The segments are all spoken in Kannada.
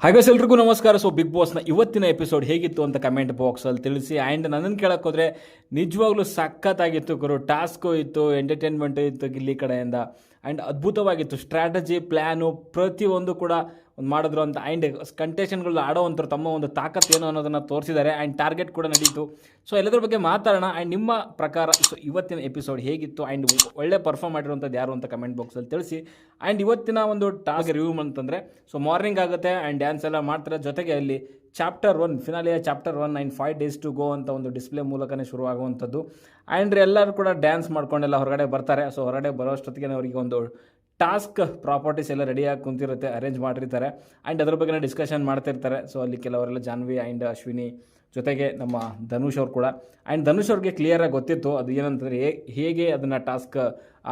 ಹಾಗೆ ಎಲ್ರಿಗೂ ನಮಸ್ಕಾರ. ಸೊ ಬಿಗ್ ಬಾಸ್ನ ಇವತ್ತಿನ ಎಪಿಸೋಡ್ ಹೇಗಿತ್ತು ಅಂತ ಕಮೆಂಟ್ ಬಾಕ್ಸಲ್ಲಿ ತಿಳಿಸಿ. ಆ್ಯಂಡ್ ನನ್ನನ್ನು ಕೇಳಕ್ಕೆ ಹೋದರೆ ನಿಜವಾಗ್ಲೂ ಸಖತ್ತಾಗಿತ್ತು ಗುರು. ಟಾಸ್ಕು ಇತ್ತು, ಎಂಟರ್ಟೈನ್ಮೆಂಟು ಇತ್ತು ಗಿಲ್ಲಿ ಕಡೆಯಿಂದ. ಆ್ಯಂಡ್ ಅದ್ಭುತವಾಗಿತ್ತು. ಸ್ಟ್ರಾಟಜಿ, ಪ್ಲ್ಯಾನು ಪ್ರತಿಯೊಂದು ಕೂಡ ಒಂದು ಮಾಡಿದ್ರು ಅಂತ. ಆ್ಯಂಡ್ ಕಂಟೆಸ್ಟೆಂಟ್ಗಳು ಆಡೋವಂಥರು ತಮ್ಮ ಒಂದು ತಾಕತ್ತು ಏನು ಅನ್ನೋದನ್ನು ತೋರಿಸಿದ್ದಾರೆ. ಆ್ಯಂಡ್ ಟಾರ್ಗೆಟ್ ಕೂಡ ನಡೀತು. ಸೊ ಎಲ್ಲದ್ರ ಬಗ್ಗೆ ಮಾತಾಡೋಣ. ಆ್ಯಂಡ್ ನಿಮ್ಮ ಪ್ರಕಾರ ಸೊ ಇವತ್ತಿನ ಎಪಿಸೋಡ್ ಹೇಗಿತ್ತು ಆ್ಯಂಡ್ ಒಳ್ಳೆ ಪರ್ಫಾರ್ಮ್ ಮಾಡಿರುವಂಥದ್ದು ಯಾರು ಅಂತ ಕಮೆಂಟ್ ಬಾಕ್ಸಲ್ಲಿ ತಿಳಿಸಿ. ಆ್ಯಂಡ್ ಇವತ್ತಿನ ಒಂದು ಟಾಸ್ಕ್ ರಿವ್ಯೂ ಅಂತಂದರೆ ಸೊ ಮಾರ್ನಿಂಗ್ ಆಗುತ್ತೆ ಆ್ಯಂಡ್ ಡ್ಯಾನ್ಸ್ ಎಲ್ಲ ಮಾಡ್ತಾರೆ. ಜೊತೆಗೆ ಅಲ್ಲಿ ಚಾಪ್ಟರ್ 1 ಫಿನಾಲಿಯ chapter 1 and 5 days to go ಅಂತ ಒಂದು ಡಿಸ್ಪ್ಲೇ ಮೂಲಕನೇ ಶುರುವಾಗುವಂಥದ್ದು. ಆ್ಯಂಡ್ ಎಲ್ಲರೂ ಕೂಡ ಡ್ಯಾನ್ಸ್ ಮಾಡ್ಕೊಂಡೆಲ್ಲ ಹೊರಗಡೆ ಬರ್ತಾರೆ. ಸೊ ಹೊರಗಡೆ ಬರೋಷ್ಟೊತ್ತಿಗೆ ಅವರಿಗೆ ಒಂದು ಟಾಸ್ಕ್ ಪ್ರಾಪರ್ಟೀಸ್ ಎಲ್ಲ ರೆಡಿಯಾಗಿ ಕುಂತಿರುತ್ತೆ, ಅರೇಂಜ್ ಮಾಡಿರ್ತಾರೆ. ಆ್ಯಂಡ್ ಅದ್ರ ಬಗ್ಗೆ ಡಿಸ್ಕಷನ್ ಮಾಡ್ತಿರ್ತಾರೆ. ಸೊ ಅಲ್ಲಿ ಕೆಲವರೆಲ್ಲ ಜಾನ್ವಿ ಆ್ಯಂಡ್ ಅಶ್ವಿನಿ ಜೊತೆಗೆ ನಮ್ಮ ಧನುಷ್ ಅವ್ರು ಕೂಡ. ಆ್ಯಂಡ್ ಧನುಷ್ ಅವ್ರಿಗೆ ಕ್ಲಿಯರಾಗಿ ಗೊತ್ತಿತ್ತು ಅದು ಏನಂತಂದರೆ ಹೇಗೆ ಅದನ್ನು ಟಾಸ್ಕ್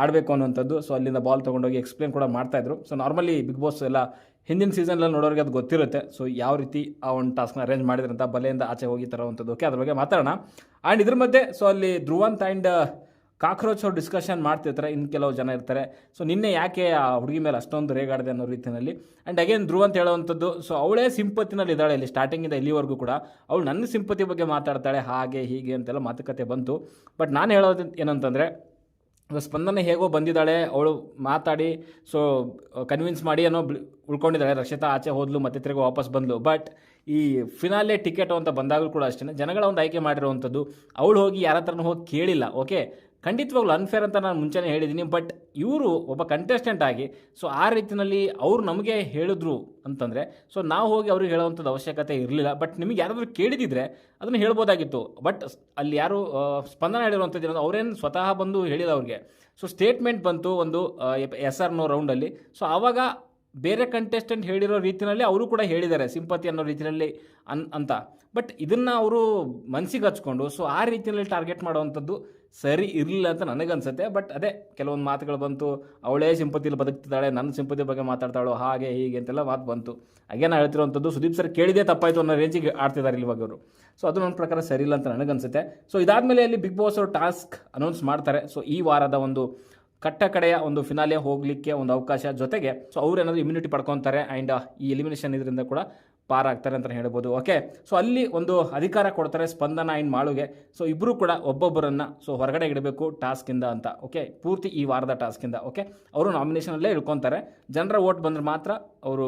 ಆಡಬೇಕು ಅನ್ನೋಂಥದ್ದು. ಸೊ ಅಲ್ಲಿಂದ ಬಾಲ್ ತೊಗೊಂಡೋಗಿ ಎಕ್ಸ್ಪ್ಲೇನ್ ಕೂಡ ಮಾಡ್ತಾಯಿದ್ರು. ಸೊ ನಾರ್ಮಲಿ ಬಿಗ್ ಬಾಸ್ ಎಲ್ಲ ಹಿಂದಿನ ಸೀಸನ್ನಲ್ಲಿ ನೋಡೋರಿಗೆ ಅದು ಗೊತ್ತಿರುತ್ತೆ. ಸೊ ಯಾವ ರೀತಿ ಆ ಒಂದು ಟಾಸ್ಕ್ನ ಅರೇಂಜ್ ಮಾಡಿದ್ರಂತ ಬಲೆಯಿಂದ ಆಚೆ ಹೋಗಿ ತರೋವಂಥದ್ದು. ಓಕೆ, ಅದ್ರ ಬಗ್ಗೆ ಮಾತಾಡೋಣ. ಆ್ಯಂಡ್ ಇದ್ರ ಮಧ್ಯೆ ಸೊ ಅಲ್ಲಿ ಧ್ರುವಂತ್ ಆ್ಯಂಡ್ ಕಾಕ್ರೋಚ್ ಅವ್ರು ಡಿಸ್ಕಷನ್ ಮಾಡ್ತಿರ್ತಾರೆ. ಇನ್ನು ಕೆಲವು ಜನ ಇರ್ತಾರೆ. ಸೊ ನಿನ್ನೆ ಯಾಕೆ ಆ ಹುಡುಗಿ ಮೇಲೆ ಅಷ್ಟೊಂದು ರೇಗಾಡಿದೆ ಅನ್ನೋ ರೀತಿಯಲ್ಲಿ. ಆ್ಯಂಡ್ ಅಗೇನ್ ಧ್ರುವಂತ್ ಹೇಳೋವಂಥದ್ದು ಸೊ ಅವಳೇ ಸಿಂಪತಿನಲ್ಲಿ ಇದ್ದಾಳೆ ಇಲ್ಲಿ ಸ್ಟಾರ್ಟಿಂಗಿಂದ ಇಲ್ಲಿವರೆಗೂ ಕೂಡ. ಅವಳು ನನ್ನ ಸಿಂಪತಿ ಬಗ್ಗೆ ಮಾತಾಡ್ತಾಳೆ, ಹಾಗೆ ಹೀಗೆ ಅಂತೆಲ್ಲ ಮಾತುಕತೆ ಬಂತು. ಬಟ್ ನಾನು ಹೇಳೋದು ಏನಂತಂದರೆ ಸ್ಪಂದನೆ ಹೇಗೋ ಬಂದಿದ್ದಾಳೆ, ಅವಳು ಮಾತಾಡಿ ಸೊ ಕನ್ವಿನ್ಸ್ ಮಾಡಿ ಏನೋ ಉಳ್ಕೊಂಡಿದ್ದಾಳೆ. ರಕ್ಷಿತಾ ಆಚೆ ಹೋದ್ಲು, ಮತ್ತೆ ತಿರುಗಿ ವಾಪಸ್ ಬಂದಳು. ಬಟ್ ಈ ಫಿನಾಲೆ ಟಿಕೆಟು ಅಂತ ಬಂದಾಗಲೂ ಕೂಡ ಅಷ್ಟೇ ಜನಗಳ ಒಂದು ಆಯ್ಕೆ ಮಾಡಿರುವಂಥದ್ದು. ಅವಳು ಹೋಗಿ ಯಾರ ಹತ್ರನೂ ಹೋಗಿ ಕೇಳಿಲ್ಲ. ಓಕೆ, ಖಂಡಿತವಾಗ್ಲೂ ಅನ್ಫೇರ್ ಅಂತ ನಾನು ಮುಂಚೆನೇ ಹೇಳಿದ್ದೀನಿ. ಬಟ್ ಇವರು ಒಬ್ಬ ಕಂಟೆಸ್ಟೆಂಟ್ ಆಗಿ ಸೊ ಆ ರೀತಿಯಲ್ಲಿ ಅವರು ನಮಗೆ ಹೇಳಿದ್ರು ಅಂತಂದರೆ ಸೊ ನಾವು ಹೋಗಿ ಅವ್ರಿಗೆ ಹೇಳೋವಂಥದ್ದು ಅವಶ್ಯಕತೆ ಇರಲಿಲ್ಲ. ಬಟ್ ನಿಮಗೆ ಯಾರಾದರೂ ಕೇಳಿದಿದ್ರೆ ಅದನ್ನು ಹೇಳ್ಬೋದಾಗಿತ್ತು. ಬಟ್ ಅಲ್ಲಿ ಯಾರು ಸ್ಪಂದನ ಹೇಳಿರುವಂಥದ್ದು ಏನಂದ್ರೆ ಅವರೇನು ಸ್ವತಃ ಬಂದು ಹೇಳಿಲ್ಲ ಅವ್ರಿಗೆ. ಸೊ ಸ್ಟೇಟ್ಮೆಂಟ್ ಬಂತು ಒಂದು SR ರೌಂಡಲ್ಲಿ. ಸೊ ಆವಾಗ ಬೇರೆ ಕಂಟೆಸ್ಟೆಂಟ್ ಹೇಳಿರೋ ರೀತಿಯಲ್ಲಿ ಅವರು ಕೂಡ ಹೇಳಿದ್ದಾರೆ ಸಿಂಪತಿ ಅನ್ನೋ ರೀತಿಯಲ್ಲಿ ಅಂತ. ಬಟ್ ಇದನ್ನು ಅವರು ಮನಸ್ಸಿಗೆ ಹಚ್ಕೊಂಡು ಸೊ ಆ ರೀತಿಯಲ್ಲಿ ಟಾರ್ಗೆಟ್ ಮಾಡೋವಂಥದ್ದು ಸರಿ ಇರಲಿಲ್ಲ ಅಂತ ನನಗನ್ಸುತ್ತೆ. ಬಟ್ ಅದೇ ಕೆಲವೊಂದು ಮಾತುಗಳು ಬಂತು, ಅವಳೇ ಸಿಂಪತಿಲಿ ಬದುಕ್ತಿದ್ದಾಳೆ, ನನ್ನ ಸಿಂಪತಿ ಬಗ್ಗೆ ಮಾತಾಡ್ತಾಳೋ ಹಾಗೆ ಹೀಗೆ ಅಂತೆಲ್ಲ ಮಾತು ಬಂತು. ಹಾಗೆ ನಾನು ಹೇಳ್ತಿರೋವಂಥದ್ದು ಸುದೀಪ್ ಸರ್ ಕೇಳಿದೆ ತಪ್ಪಾಯಿತು ಅನ್ನೋ ರೇಂಜಿಗೆ ಆಡ್ತಿದ್ದಾರೆ ಇವಾಗ ಅವರು. ಸೊ ಅದು ನನ್ನ ಪ್ರಕಾರ ಸರಿ ಇಲ್ಲ ಅಂತ ನನಗನ್ಸುತ್ತೆ. ಸೊ ಇದಾದಮೇಲೆ ಅಲ್ಲಿ ಬಿಗ್ ಬಾಸ್ ಅವರು ಟಾಸ್ಕ್ ಅನೌನ್ಸ್ ಮಾಡ್ತಾರೆ. ಸೊ ಈ ವಾರದ ಒಂದು ಕಡೆಯ ಒಂದು ಫಿನಾಲೆ ಹೋಗಲಿಕ್ಕೆ ಒಂದು ಅವಕಾಶ. ಜೊತೆಗೆ ಸೊ ಅವ್ರು ಏನಾದರೂ ಇಮ್ಯುನಿಟಿ ಪಡ್ಕೊತಾರೆ ಆ್ಯಂಡ್ ಈ ಎಲಿಮಿನೇಷನ್ ಇದರಿಂದ ಕೂಡ ಪಾರಾಗ್ತಾರೆ ಅಂತ ಹೇಳ್ಬೋದು. ಓಕೆ, ಸೊ ಅಲ್ಲಿ ಒಂದು ಅಧಿಕಾರ ಕೊಡ್ತಾರೆ ಸ್ಪಂದನ ಆ್ಯಂಡ್ ಮಾಳುಗೆ. ಸೊ ಇಬ್ಬರು ಕೂಡ ಒಬ್ಬೊಬ್ಬರನ್ನು ಸೊ ಹೊರಗಡೆ ಇಡಬೇಕು ಟಾಸ್ಕಿಂದ ಅಂತ. ಓಕೆ, ಪೂರ್ತಿ ಈ ವಾರದ ಟಾಸ್ಕಿಂದ. ಓಕೆ, ಅವರು ನಾಮಿನೇಷನಲ್ಲೇ ಇಳ್ಕೊತಾರೆ. ಜನರ ವೋಟ್ ಬಂದರೆ ಮಾತ್ರ ಅವರು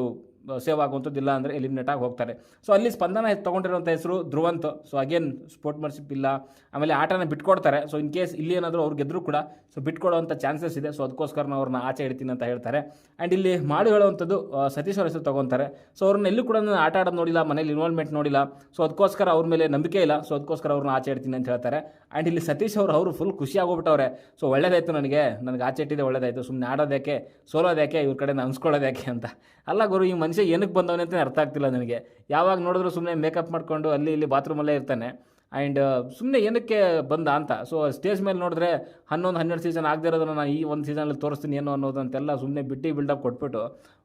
ಸೇವ್ ಆಗುವಂಥದ್ದಿಲ್ಲ ಅಂದರೆ ಎಲಿಮಿನೇಟ್ ಆಗಿ ಹೋಗ್ತಾರೆ. ಸೊ ಅಲ್ಲಿ ಸ್ಪಂದನ ತೊಗೊಂಡಿರುವಂಥ ಹೆಸರು ಧ್ರುವಂತ್. ಸೊ ಅಗೇನ್ ಸ್ಪೋರ್ಟ್ಮನ್ಶಿಪ್ ಇಲ್ಲ, ಆಮೇಲೆ ಆಟನ ಬಿಟ್ಕೊಡ್ತಾರೆ. ಸೊ ಇನ್ ಕೇಸ್ ಇಲ್ಲಿ ಏನಾದರೂ ಅವ್ರು ಗೆದ್ದರೂ ಕೂಡ ಸೊ ಬಿಟ್ಕೊಡುವಂಥ ಚಾನ್ಸಸ್ ಇದೆ. ಸೊ ಅದಕ್ಕೋಸ್ಕರ ಅವ್ರನ್ನ ಆಚೆ ಇಡ್ತೀನಿ ಅಂತ ಹೇಳ್ತಾರೆ. ಆ್ಯಂಡ್ ಇಲ್ಲಿ ಮಾಡು ಹೇಳುವಂಥದ್ದು ಸತೀಶ್ ಅವ್ರ ಹೆಸರು ತೊಗೊತಾರೆ. ಸೊ ಅವ್ರನ್ನ ಎಲ್ಲೂ ಕೂಡ ಆಟ ಆಡೋದು ನೋಡಿಲ್ಲ, ಮನೇಲಿ ಇನ್ವಾಲ್ವ್ಮೆಂಟ್ ನೋಡಿಲ್ಲ. ಸೊ ಅದಕ್ಕೋಸ್ಕರ ಅವ್ರ ಮೇಲೆ ನಂಬಿಕೆ ಇಲ್ಲ. ಸೊ ಅದಕ್ಕೋಸ್ಕರ ಅವ್ರನ್ನ ಆಚೆ ಇಡ್ತೀನಿ ಅಂತ ಹೇಳ್ತಾರೆ. ಆ್ಯಂಡ್ ಇಲ್ಲಿ ಸತೀಶ್ ಅವರು ಫುಲ್ ಖುಷಿಯಾಗೋಗ್ಬಿಟ್ಟವ್ರೆ. ಸೊ ಒಳ್ಳೇದಾಯಿತು, ನನಗೆ ಆಚೆ ಇಟ್ಟಿದೆ ಒಳ್ಳೇದಾಯಿತು, ಸುಮ್ಮನೆ ಆಡೋದಕ್ಕೆ ಸೋಲೋದಕ್ಕೆ ಇವ್ರ ಕಡೆ ಅನ್ಸ್ಕೊಳ್ಳೋದಕ್ಕೆ ಅಂತ. ಅಲ್ಲ ಗುರು, ಈ ಮನುಷ್ಯ ಏನಕ್ಕೆ ಬಂದವನೇ ಅಂತ ಅರ್ಥ ಆಗ್ತಿಲ್ಲ ನನಗೆ. ಯಾವಾಗ ನೋಡಿದ್ರು ಸುಮ್ಮನೆ ಮೇಕಪ್ ಮಾಡ್ಕೊಂಡು ಅಲ್ಲಿ ಇಲ್ಲಿ ಬಾತ್ರೂಮಲ್ಲೇ ಇರ್ತಾನೆ. ಆ್ಯಂಡ್ ಸುಮ್ಮನೆ ಏನಕ್ಕೆ ಬಂದ ಅಂತ. ಸೊ ಸ್ಟೇಜ್ ಮೇಲೆ ನೋಡಿದ್ರೆ 11-12 ಸೀಸನ್ ಆಗದೆ ಇರೋದನ್ನು ನಾನು ಈ ಒಂದು ಸೀಸನಲ್ಲಿ ತೋರಿಸ್ತೀನಿ ಏನೋ ಅನ್ನೋದಂತೆಲ್ಲ ಸುಮ್ಮನೆ ಬಿಲ್ಡಪ್ ಕೊಟ್ಬಿಟ್ಟು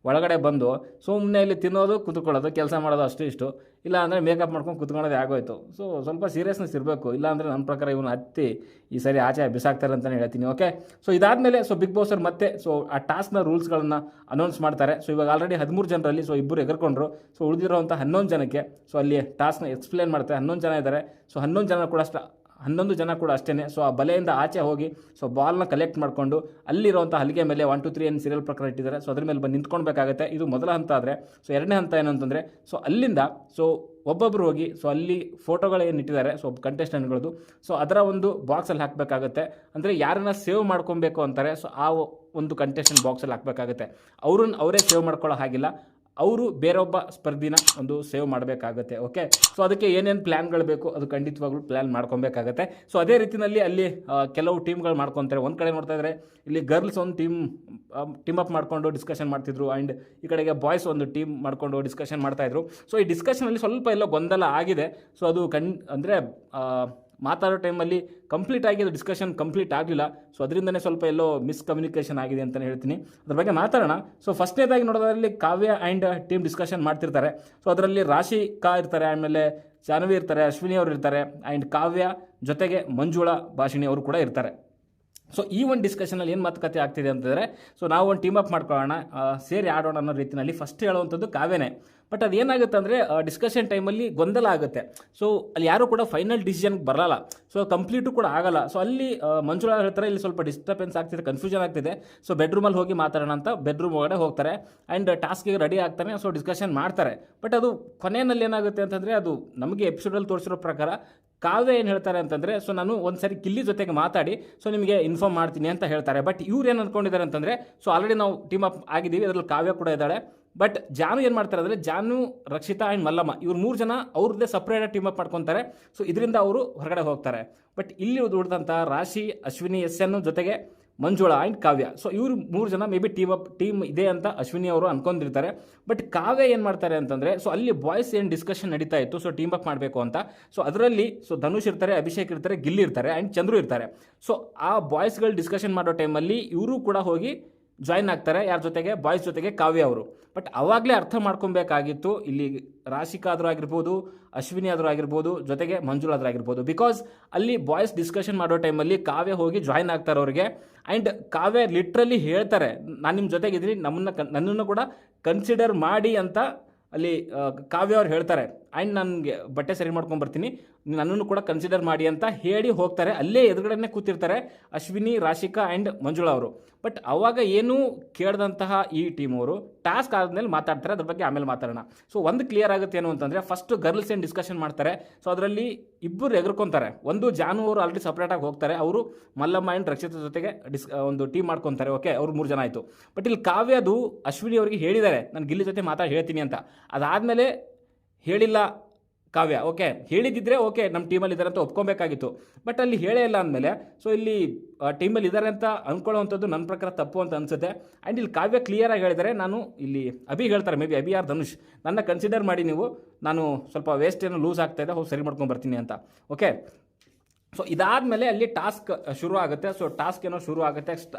ಒಳಗಡೆ ಬಂದು ಸುಮ್ಮನೆ ಇಲ್ಲಿ ತಿನ್ನೋದು, ಕುತ್ಕೊಳ್ಳೋದು, ಕೆಲಸ ಮಾಡೋದು ಅಷ್ಟು ಇಷ್ಟು. ಇಲ್ಲ ಅಂದರೆ ಮೇಕಪ್ ಮಾಡ್ಕೊಂಡು ಕುತ್ಕೊಳ್ಳೋದೇ ಆಗೋಯ್ತು. ಸೊ ಸ್ವಲ್ಪ ಸೀರಿಯಸ್ನೆಸ್ ಇರಬೇಕು. ಇಲ್ಲಾಂದರೆ ನನ್ನ ಪ್ರಕಾರ ಇವನು ಹತ್ತಿ ಈ ಸರಿ ಆಚೆ ಬಿಸಾಕ್ತಾರೆ ಅಂತಲೇ ಹೇಳ್ತೀನಿ. ಓಕೆ, ಸೊ ಇದಾದಮೇಲೆ ಸೊ ಬಿಗ್ ಬಾಸ್ ಅವ್ರು ಮತ್ತೆ ಸೊ ಆ ಟಾಸ್ಕ್ನ ರೂಲ್ಸ್ಗಳನ್ನು ಅನೌನ್ಸ್ ಮಾಡ್ತಾರೆ. ಸೊ ಇವಾಗ ಆಲ್ರೆಡಿ 13 ಜನರಲ್ಲಿ ಸೊ ಇಬ್ಬರು ಎಗರ್ಕೊಂಡ್ರು. ಸೊ ಉಳಿದಿರೋವಂಥ 11 ಜನಕ್ಕೆ ಸೊ ಅಲ್ಲಿ ಟಾಸ್ಕ್ನ ಎಕ್ಸ್ಪ್ಲೇನ್ ಮಾಡ್ತಾರೆ. 11 ಜನ ಇದ್ದಾರೆ. ಸೊ 11 ಜನ ಕೂಡ ಅಷ್ಟೇ. ಸೊ ಆ ಬಲೆಯಿಂದ ಆಚೆ ಹೋಗಿ ಸೊ ಬಾಲ್ನ ಕಲೆಕ್ಟ್ ಮಾಡಿಕೊಂಡು ಅಲ್ಲಿರುವಂಥ ಹಲಿಗೆ ಮೇಲೆ 1 2 3 ಏನು ಸೀರಿಯಲ್ ಪ್ರಕಾರ ಇಟ್ಟಿದ್ದಾರೆ. ಸೊ ಅದ್ರ ಮೇಲೆ ಬಂದು ನಿಂತ್ಕೊಳ್ಬೇಕಾಗತ್ತೆ. ಇದು ಮೊದಲ ಹಂತ. ಆದರೆ ಸೊ ಎರಡನೇ ಹಂತ ಏನಂತಂದರೆ ಸೊ ಅಲ್ಲಿಂದ ಸೊ ಒಬ್ಬೊಬ್ಬರು ಹೋಗಿ ಸೊ ಅಲ್ಲಿ ಫೋಟೋಗಳೇನು ಇಟ್ಟಿದ್ದಾರೆ ಸೊ ಕಂಟೆಸ್ಟೆಂಟ್ಗಳದ್ದು ಸೊ ಅದರ ಒಂದು ಬಾಕ್ಸಲ್ಲಿ ಹಾಕಬೇಕಾಗತ್ತೆ. ಅಂದರೆ ಯಾರನ್ನ ಸೇವ್ ಮಾಡ್ಕೊಬೇಕು ಅಂತಾರೆ ಸೊ ಆ ಒಂದು ಕಂಟೆಸ್ಟೆಂಟ್ ಬಾಕ್ಸಲ್ಲಿ ಹಾಕಬೇಕಾಗತ್ತೆ. ಅವರೇ ಸೇವ್ ಮಾಡ್ಕೊಳ್ಳೋ ಹಾಗಿಲ್ಲ, ಅವರು ಬೇರೊಬ್ಬ ಸ್ಪರ್ಧಿನ ಒಂದು ಸೇವ್ ಮಾಡಬೇಕಾಗತ್ತೆ. ಓಕೆ, ಸೊ ಅದಕ್ಕೆ ಏನೇನು ಪ್ಲ್ಯಾನ್ಗಳು ಬೇಕು ಅದು ಖಂಡಿತವಾಗ್ಲೂ ಪ್ಲ್ಯಾನ್ ಮಾಡ್ಕೊಬೇಕಾಗತ್ತೆ. ಸೊ ಅದೇ ರೀತಿಯಲ್ಲಿ ಅಲ್ಲಿ ಕೆಲವು ಟೀಮ್ಗಳು ಮಾಡ್ಕೊತಾರೆ. ಒಂದು ಕಡೆ ನೋಡ್ತಾ ಇದ್ದರೆ ಇಲ್ಲಿ ಗರ್ಲ್ಸ್ ಒಂದು ಟೀಮ್ ಅಪ್ ಮಾಡಿಕೊಂಡು ಡಿಸ್ಕಷನ್ ಮಾಡ್ತಿದ್ರು. ಆ್ಯಂಡ್ ಈ ಕಡೆಗೆ ಬಾಯ್ಸ್ ಒಂದು ಟೀಮ್ ಮಾಡಿಕೊಂಡು ಡಿಸ್ಕಷನ್ ಮಾಡ್ತಾಯಿದ್ರು. ಸೊ ಈ ಡಿಸ್ಕಷನಲ್ಲಿ ಸ್ವಲ್ಪ ಎಲ್ಲೋ ಗೊಂದಲ ಆಗಿದೆ. ಸೊ ಅದು ಅಂದರೆ ಮಾತಾಡೋ ಟೈಮಲ್ಲಿ ಕಂಪ್ಲೀಟಾಗಿ ಅದು ಡಿಸ್ಕಷನ್ ಕಂಪ್ಲೀಟ್ ಆಗಲಿಲ್ಲ. ಸೊ ಅದರಿಂದನೇ ಸ್ವಲ್ಪ ಎಲ್ಲೋ ಮಿಸ್ಕಮ್ಯುನಿಕೇಷನ್ ಆಗಿದೆ ಅಂತಲೇ ಹೇಳ್ತೀನಿ. ಅದ್ರ ಬಗ್ಗೆ ಮಾತಾಡೋಣ. ಸೊ ಫಸ್ಟ್ನೇದಾಗಿ ನೋಡೋದ್ರಲ್ಲಿ ಕಾವ್ಯ ಆ್ಯಂಡ್ ಟೀಮ್ ಡಿಸ್ಕಷನ್ ಮಾಡ್ತಿರ್ತಾರೆ. ಸೊ ಅದರಲ್ಲಿ ರಾಶಿಕಾ ಇರ್ತಾರೆ, ಆಮೇಲೆ ಜಾಹ್ನವಿ ಇರ್ತಾರೆ, ಅಶ್ವಿನಿ ಅವರು ಇರ್ತಾರೆ, ಆ್ಯಂಡ್ ಕಾವ್ಯ ಜೊತೆಗೆ ಮಂಜುಳಾ ಭಾಷಿಣಿ ಅವರು ಕೂಡ ಇರ್ತಾರೆ. ಸೊ ಈ ಒಂದು ಡಿಸ್ಕಷನಲ್ಲಿ ಏನು ಮಾತುಕತೆ ಆಗ್ತಿದೆ ಅಂತಂದರೆ, ಸೊ ನಾವು ಒಂದು ಟೀಮ್ ಅಪ್ ಮಾಡ್ಕೊಳ್ಳೋಣ, ಸೇರಿ ಆಡೋಣ ಅನ್ನೋ ರೀತಿಯಲ್ಲಿ ಫಸ್ಟ್ ಹೇಳುವಂಥದ್ದು ಕಾವ್ಯನೇ. ಬಟ್ ಅದೇನಾಗುತ್ತೆ ಅಂದರೆ ಡಿಸ್ಕಷನ್ ಟೈಮಲ್ಲಿ ಗೊಂದಲ ಆಗುತ್ತೆ. ಸೊ ಅಲ್ಲಿ ಯಾರೂ ಕೂಡ ಫೈನಲ್ ಡಿಸಿಷನ್ಗೆ ಬರಲ್ಲ, ಸೊ ಕಂಪ್ಲೀಟು ಕೂಡ ಆಗಲ್ಲ. ಸೊ ಅಲ್ಲಿ ಮಂಜುಳಾ ಹೇಳ್ತಾರೆ ಇಲ್ಲಿ ಸ್ವಲ್ಪ ಡಿಸ್ಟರ್ಬೆನ್ಸ್ ಆಗ್ತಿದೆ, ಕನ್ಫ್ಯೂಷನ್ ಆಗ್ತಿದೆ, ಸೊ ಬೆಡ್ರೂಮಲ್ಲಿ ಹೋಗಿ ಮಾತಾಡೋಣ ಅಂತ ಬೆಡ್ರೂಮ್ ಒಳಗಡೆ ಹೋಗ್ತಾರೆ. ಆ್ಯಂಡ್ ಟಾಸ್ಕಿಗೆ ರೆಡಿ ಆಗ್ತಾನೆ, ಸೊ ಡಿಸ್ಕಷನ್ ಮಾಡ್ತಾರೆ. ಬಟ್ ಅದು ಕೊನೆಯಲ್ಲಿ ಏನಾಗುತ್ತೆ ಅಂತಂದರೆ, ಅದು ನಮಗೆ ಎಪಿಸೋಡಲ್ಲಿ ತೋರಿಸಿರೋ ಪ್ರಕಾರ ಕಾವ್ಯ ಏನು ಹೇಳ್ತಾರೆ ಅಂತಂದರೆ, ಸೊ ನಾನು ಒಂದು ಸರಿ ಗಿಲ್ಲಿ ಜೊತೆಗೆ ಮಾತಾಡಿ ಸೊ ನಿಮಗೆ ಇನ್ಫಾರ್ಮ್ ಮಾಡ್ತೀನಿ ಅಂತ ಹೇಳ್ತಾರೆ. ಬಟ್ ಇವ್ರು ಏನು ಅಂದ್ಕೊಂಡಿದ್ದಾರೆ ಅಂತಂದರೆ, ಸೊ ಆಲ್ರೆಡಿ ನಾವು ಟೀಮ್ ಅಪ್ ಆಗಿದ್ದೀವಿ, ಅದರಲ್ಲಿ ಕಾವ್ಯ ಕೂಡ ಇದ್ದಾಳೆ. ಬಟ್ ಜಾನು ಏನು ಮಾಡ್ತಾರೆ ಅಂದರೆ, ಜಾನು, ರಕ್ಷಿತಾ ಆ್ಯಂಡ್ ಮಲ್ಲಮ್ಮ ಇವ್ರು 3 ಜನ ಅವ್ರದ್ದೇ ಸಪ್ರೇಟಾಗಿ ಟೀಮ್ ಅಪ್ ಮಾಡ್ಕೊತಾರೆ. ಸೊ ಇದರಿಂದ ಅವರು ಹೊರಗಡೆ ಹೋಗ್ತಾರೆ. ಬಟ್ ಇಲ್ಲಿ ಉಳಿದಂಥ ರಾಶಿ, ಅಶ್ವಿನಿ, SN ಜೊತೆಗೆ ಮಂಜುಳಾ ಆ್ಯಂಡ್ ಕಾವ್ಯ, ಸೊ ಇವರು 3 ಜನ ಮೇ ಬಿ ಟೀಮ್ ಇದೆ ಅಂತ ಅಶ್ವಿನಿ ಅವರು ಅನ್ಕೊಂಡಿರ್ತಾರೆ. ಬಟ್ ಕಾವ್ಯ ಏನು ಮಾಡ್ತಾರೆ ಅಂತಂದರೆ, ಸೊ ಅಲ್ಲಿ ಬಾಯ್ಸ್ ಏನು ಡಿಸ್ಕಷನ್ ನಡೀತಾ ಇತ್ತು, ಸೊ ಟೀಮ್ ಅಪ್ ಮಾಡಬೇಕು ಅಂತ. ಸೊ ಅದರಲ್ಲಿ ಸೊ ಧನುಷ್ ಇರ್ತಾರೆ, ಅಭಿಷೇಕ್ ಇರ್ತಾರೆ, ಗಿಲ್ಲಿ ಇರ್ತಾರೆ ಆ್ಯಂಡ್ ಚಂದ್ರು ಇರ್ತಾರೆ. ಸೊ ಆ ಬಾಯ್ಸ್ಗಳು ಡಿಸ್ಕಷನ್ ಮಾಡೋ ಟೈಮಲ್ಲಿ ಇವರು ಕೂಡ ಹೋಗಿ ಜಾಯ್ನ್ ಆಗ್ತಾರೆ. ಯಾರ ಜೊತೆಗೆ? ಬಾಯ್ಸ್ ಜೊತೆಗೆ ಕಾವ್ಯ ಅವರು. ಬಟ್ ಅವಾಗಲೇ ಅರ್ಥ ಮಾಡ್ಕೊಬೇಕಾಗಿತ್ತು, ಇಲ್ಲಿ ರಾಶಿಕಾ ಆದರೂ ಆಗಿರ್ಬೋದು, ಅಶ್ವಿನಿ ಆದರೂ ಆಗಿರ್ಬೋದು, ಜೊತೆಗೆ ಮಂಜುಳಾ ಆದರೂ ಆಗಿರ್ಬೋದು. ಬಿಕಾಸ್ ಅಲ್ಲಿ ಬಾಯ್ಸ್ ಡಿಸ್ಕಷನ್ ಮಾಡೋ ಟೈಮಲ್ಲಿ ಕಾವ್ಯ ಹೋಗಿ ಜಾಯ್ನ್ ಆಗ್ತಾರೆ ಅವ್ರಿಗೆ. ಆ್ಯಂಡ್ ಕಾವ್ಯ ಲಿಟ್ರಲಿ ಹೇಳ್ತಾರೆ, ನಾನು ನಿಮ್ಮ ಜೊತೆಗಿದ್ದೀನಿ, ನನ್ನನ್ನು ಕೂಡ ಕನ್ಸಿಡರ್ ಮಾಡಿ ಅಂತ ಅಲ್ಲಿ ಕಾವ್ಯ ಅವ್ರು ಹೇಳ್ತಾರೆ. ಆ್ಯಂಡ್ ನನಗೆ ಬಟ್ಟೆ ಸರಿ ಮಾಡ್ಕೊಂಡು ಬರ್ತೀನಿ, ನನ್ನನ್ನು ಕೂಡ ಕನ್ಸಿಡರ್ ಮಾಡಿ ಅಂತ ಹೇಳಿ ಹೋಗ್ತಾರೆ. ಅಲ್ಲೇ ಎದುರುಗಡೆನೇ ಕೂತಿರ್ತಾರೆ ಅಶ್ವಿನಿ, ರಾಶಿಕಾ ಆ್ಯಂಡ್ ಮಂಜುಳಾ ಅವರು. ಬಟ್ ಅವಾಗ ಏನೂ ಕೇಳಿದಂತಹ ಈ ಟೀಮ್ ಅವರು ಟಾಸ್ಕ್ ಆದಮೇಲೆ ಮಾತಾಡ್ತಾರೆ, ಅದ್ರ ಬಗ್ಗೆ ಆಮೇಲೆ ಮಾತಾಡೋಣ. ಸೊ ಒಂದು ಕ್ಲಿಯರ್ ಆಗುತ್ತೆ ಏನು ಅಂತಂದರೆ, ಫಸ್ಟ್ ಗರ್ಲ್ಸ್ ಏನು ಡಿಸ್ಕಷನ್ ಮಾಡ್ತಾರೆ. ಸೊ ಅದರಲ್ಲಿ ಇಬ್ಬರು ಎಗರ್ಕೊತಾರೆ. ಒಂದು ಜಾನು ಅವರು ಆಲ್ರೆಡಿ ಸಪ್ರೇಟಾಗಿ ಹೋಗ್ತಾರೆ, ಅವರು ಮಲ್ಲಮ್ಮ ಆ್ಯಂಡ್ ರಕ್ಷಿತ ಜೊತೆಗೆ ಒಂದು ಟೀಮ್ ಮಾಡ್ಕೊತಾರೆ. ಓಕೆ, ಅವ್ರು 3 ಜನ ಆಯಿತು. ಬಟ್ ಇಲ್ಲಿ ಕಾವ್ಯದು ಅಶ್ವಿನಿ ಅವರಿಗೆ ಹೇಳಿದ್ದಾರೆ, ನಾನು ಗಿಲ್ಲಿ ಜೊತೆ ಮಾತಾಡಿ ಹೇಳ್ತೀನಿ ಅಂತ. ಅದಾದಮೇಲೆ ಹೇಳಿಲ್ಲ ಕಾವ್ಯ. ಓಕೆ, ಹೇಳಿದ್ದಿದ್ರೆ ಓಕೆ, ನಮ್ಮ ಟೀಮಲ್ಲಿ ಇದ್ದಾರೆ ಅಂತ ಒಪ್ಕೊಬೇಕಾಗಿತ್ತು. ಬಟ್ ಅಲ್ಲಿ ಹೇಳೇ ಇಲ್ಲ ಅಂದಮೇಲೆ ಸೊ ಇಲ್ಲಿ ಟೀಮಲ್ಲಿ ಇದ್ದಾರೆ ಅಂತ ಅಂದ್ಕೊಳ್ಳೋವಂಥದ್ದು ನನ್ನ ಪ್ರಕಾರ ತಪ್ಪು ಅಂತ ಅನಿಸುತ್ತೆ. ಆ್ಯಂಡ್ ಇಲ್ಲಿ ಕಾವ್ಯ ಕ್ಲಿಯರಾಗಿ ಹೇಳಿದ್ದಾರೆ, ನಾನು ಇಲ್ಲಿ ಅಭಿ ಹೇಳ್ತಾರೆ, maybe Abhi R Dhanush, ನನ್ನ ಕನ್ಸಿಡರ್ ಮಾಡಿ ನೀವು, ನಾನು ಸ್ವಲ್ಪ ವೇಸ್ಟ್ ಏನೋ ಲೂಸ್ ಆಗ್ತಾಯಿದೆ, ಹೋಗಿ ಸರಿ ಮಾಡ್ಕೊಂಡು ಬರ್ತೀನಿ ಅಂತ. ಓಕೆ, ಸೊ ಇದಾದಮೇಲೆ ಅಲ್ಲಿ ಟಾಸ್ಕ್ ಶುರು ಆಗುತ್ತೆ. ಸೊ ಟಾಸ್ಕ್ ಏನೋ ಶುರು ಆಗುತ್ತೆ.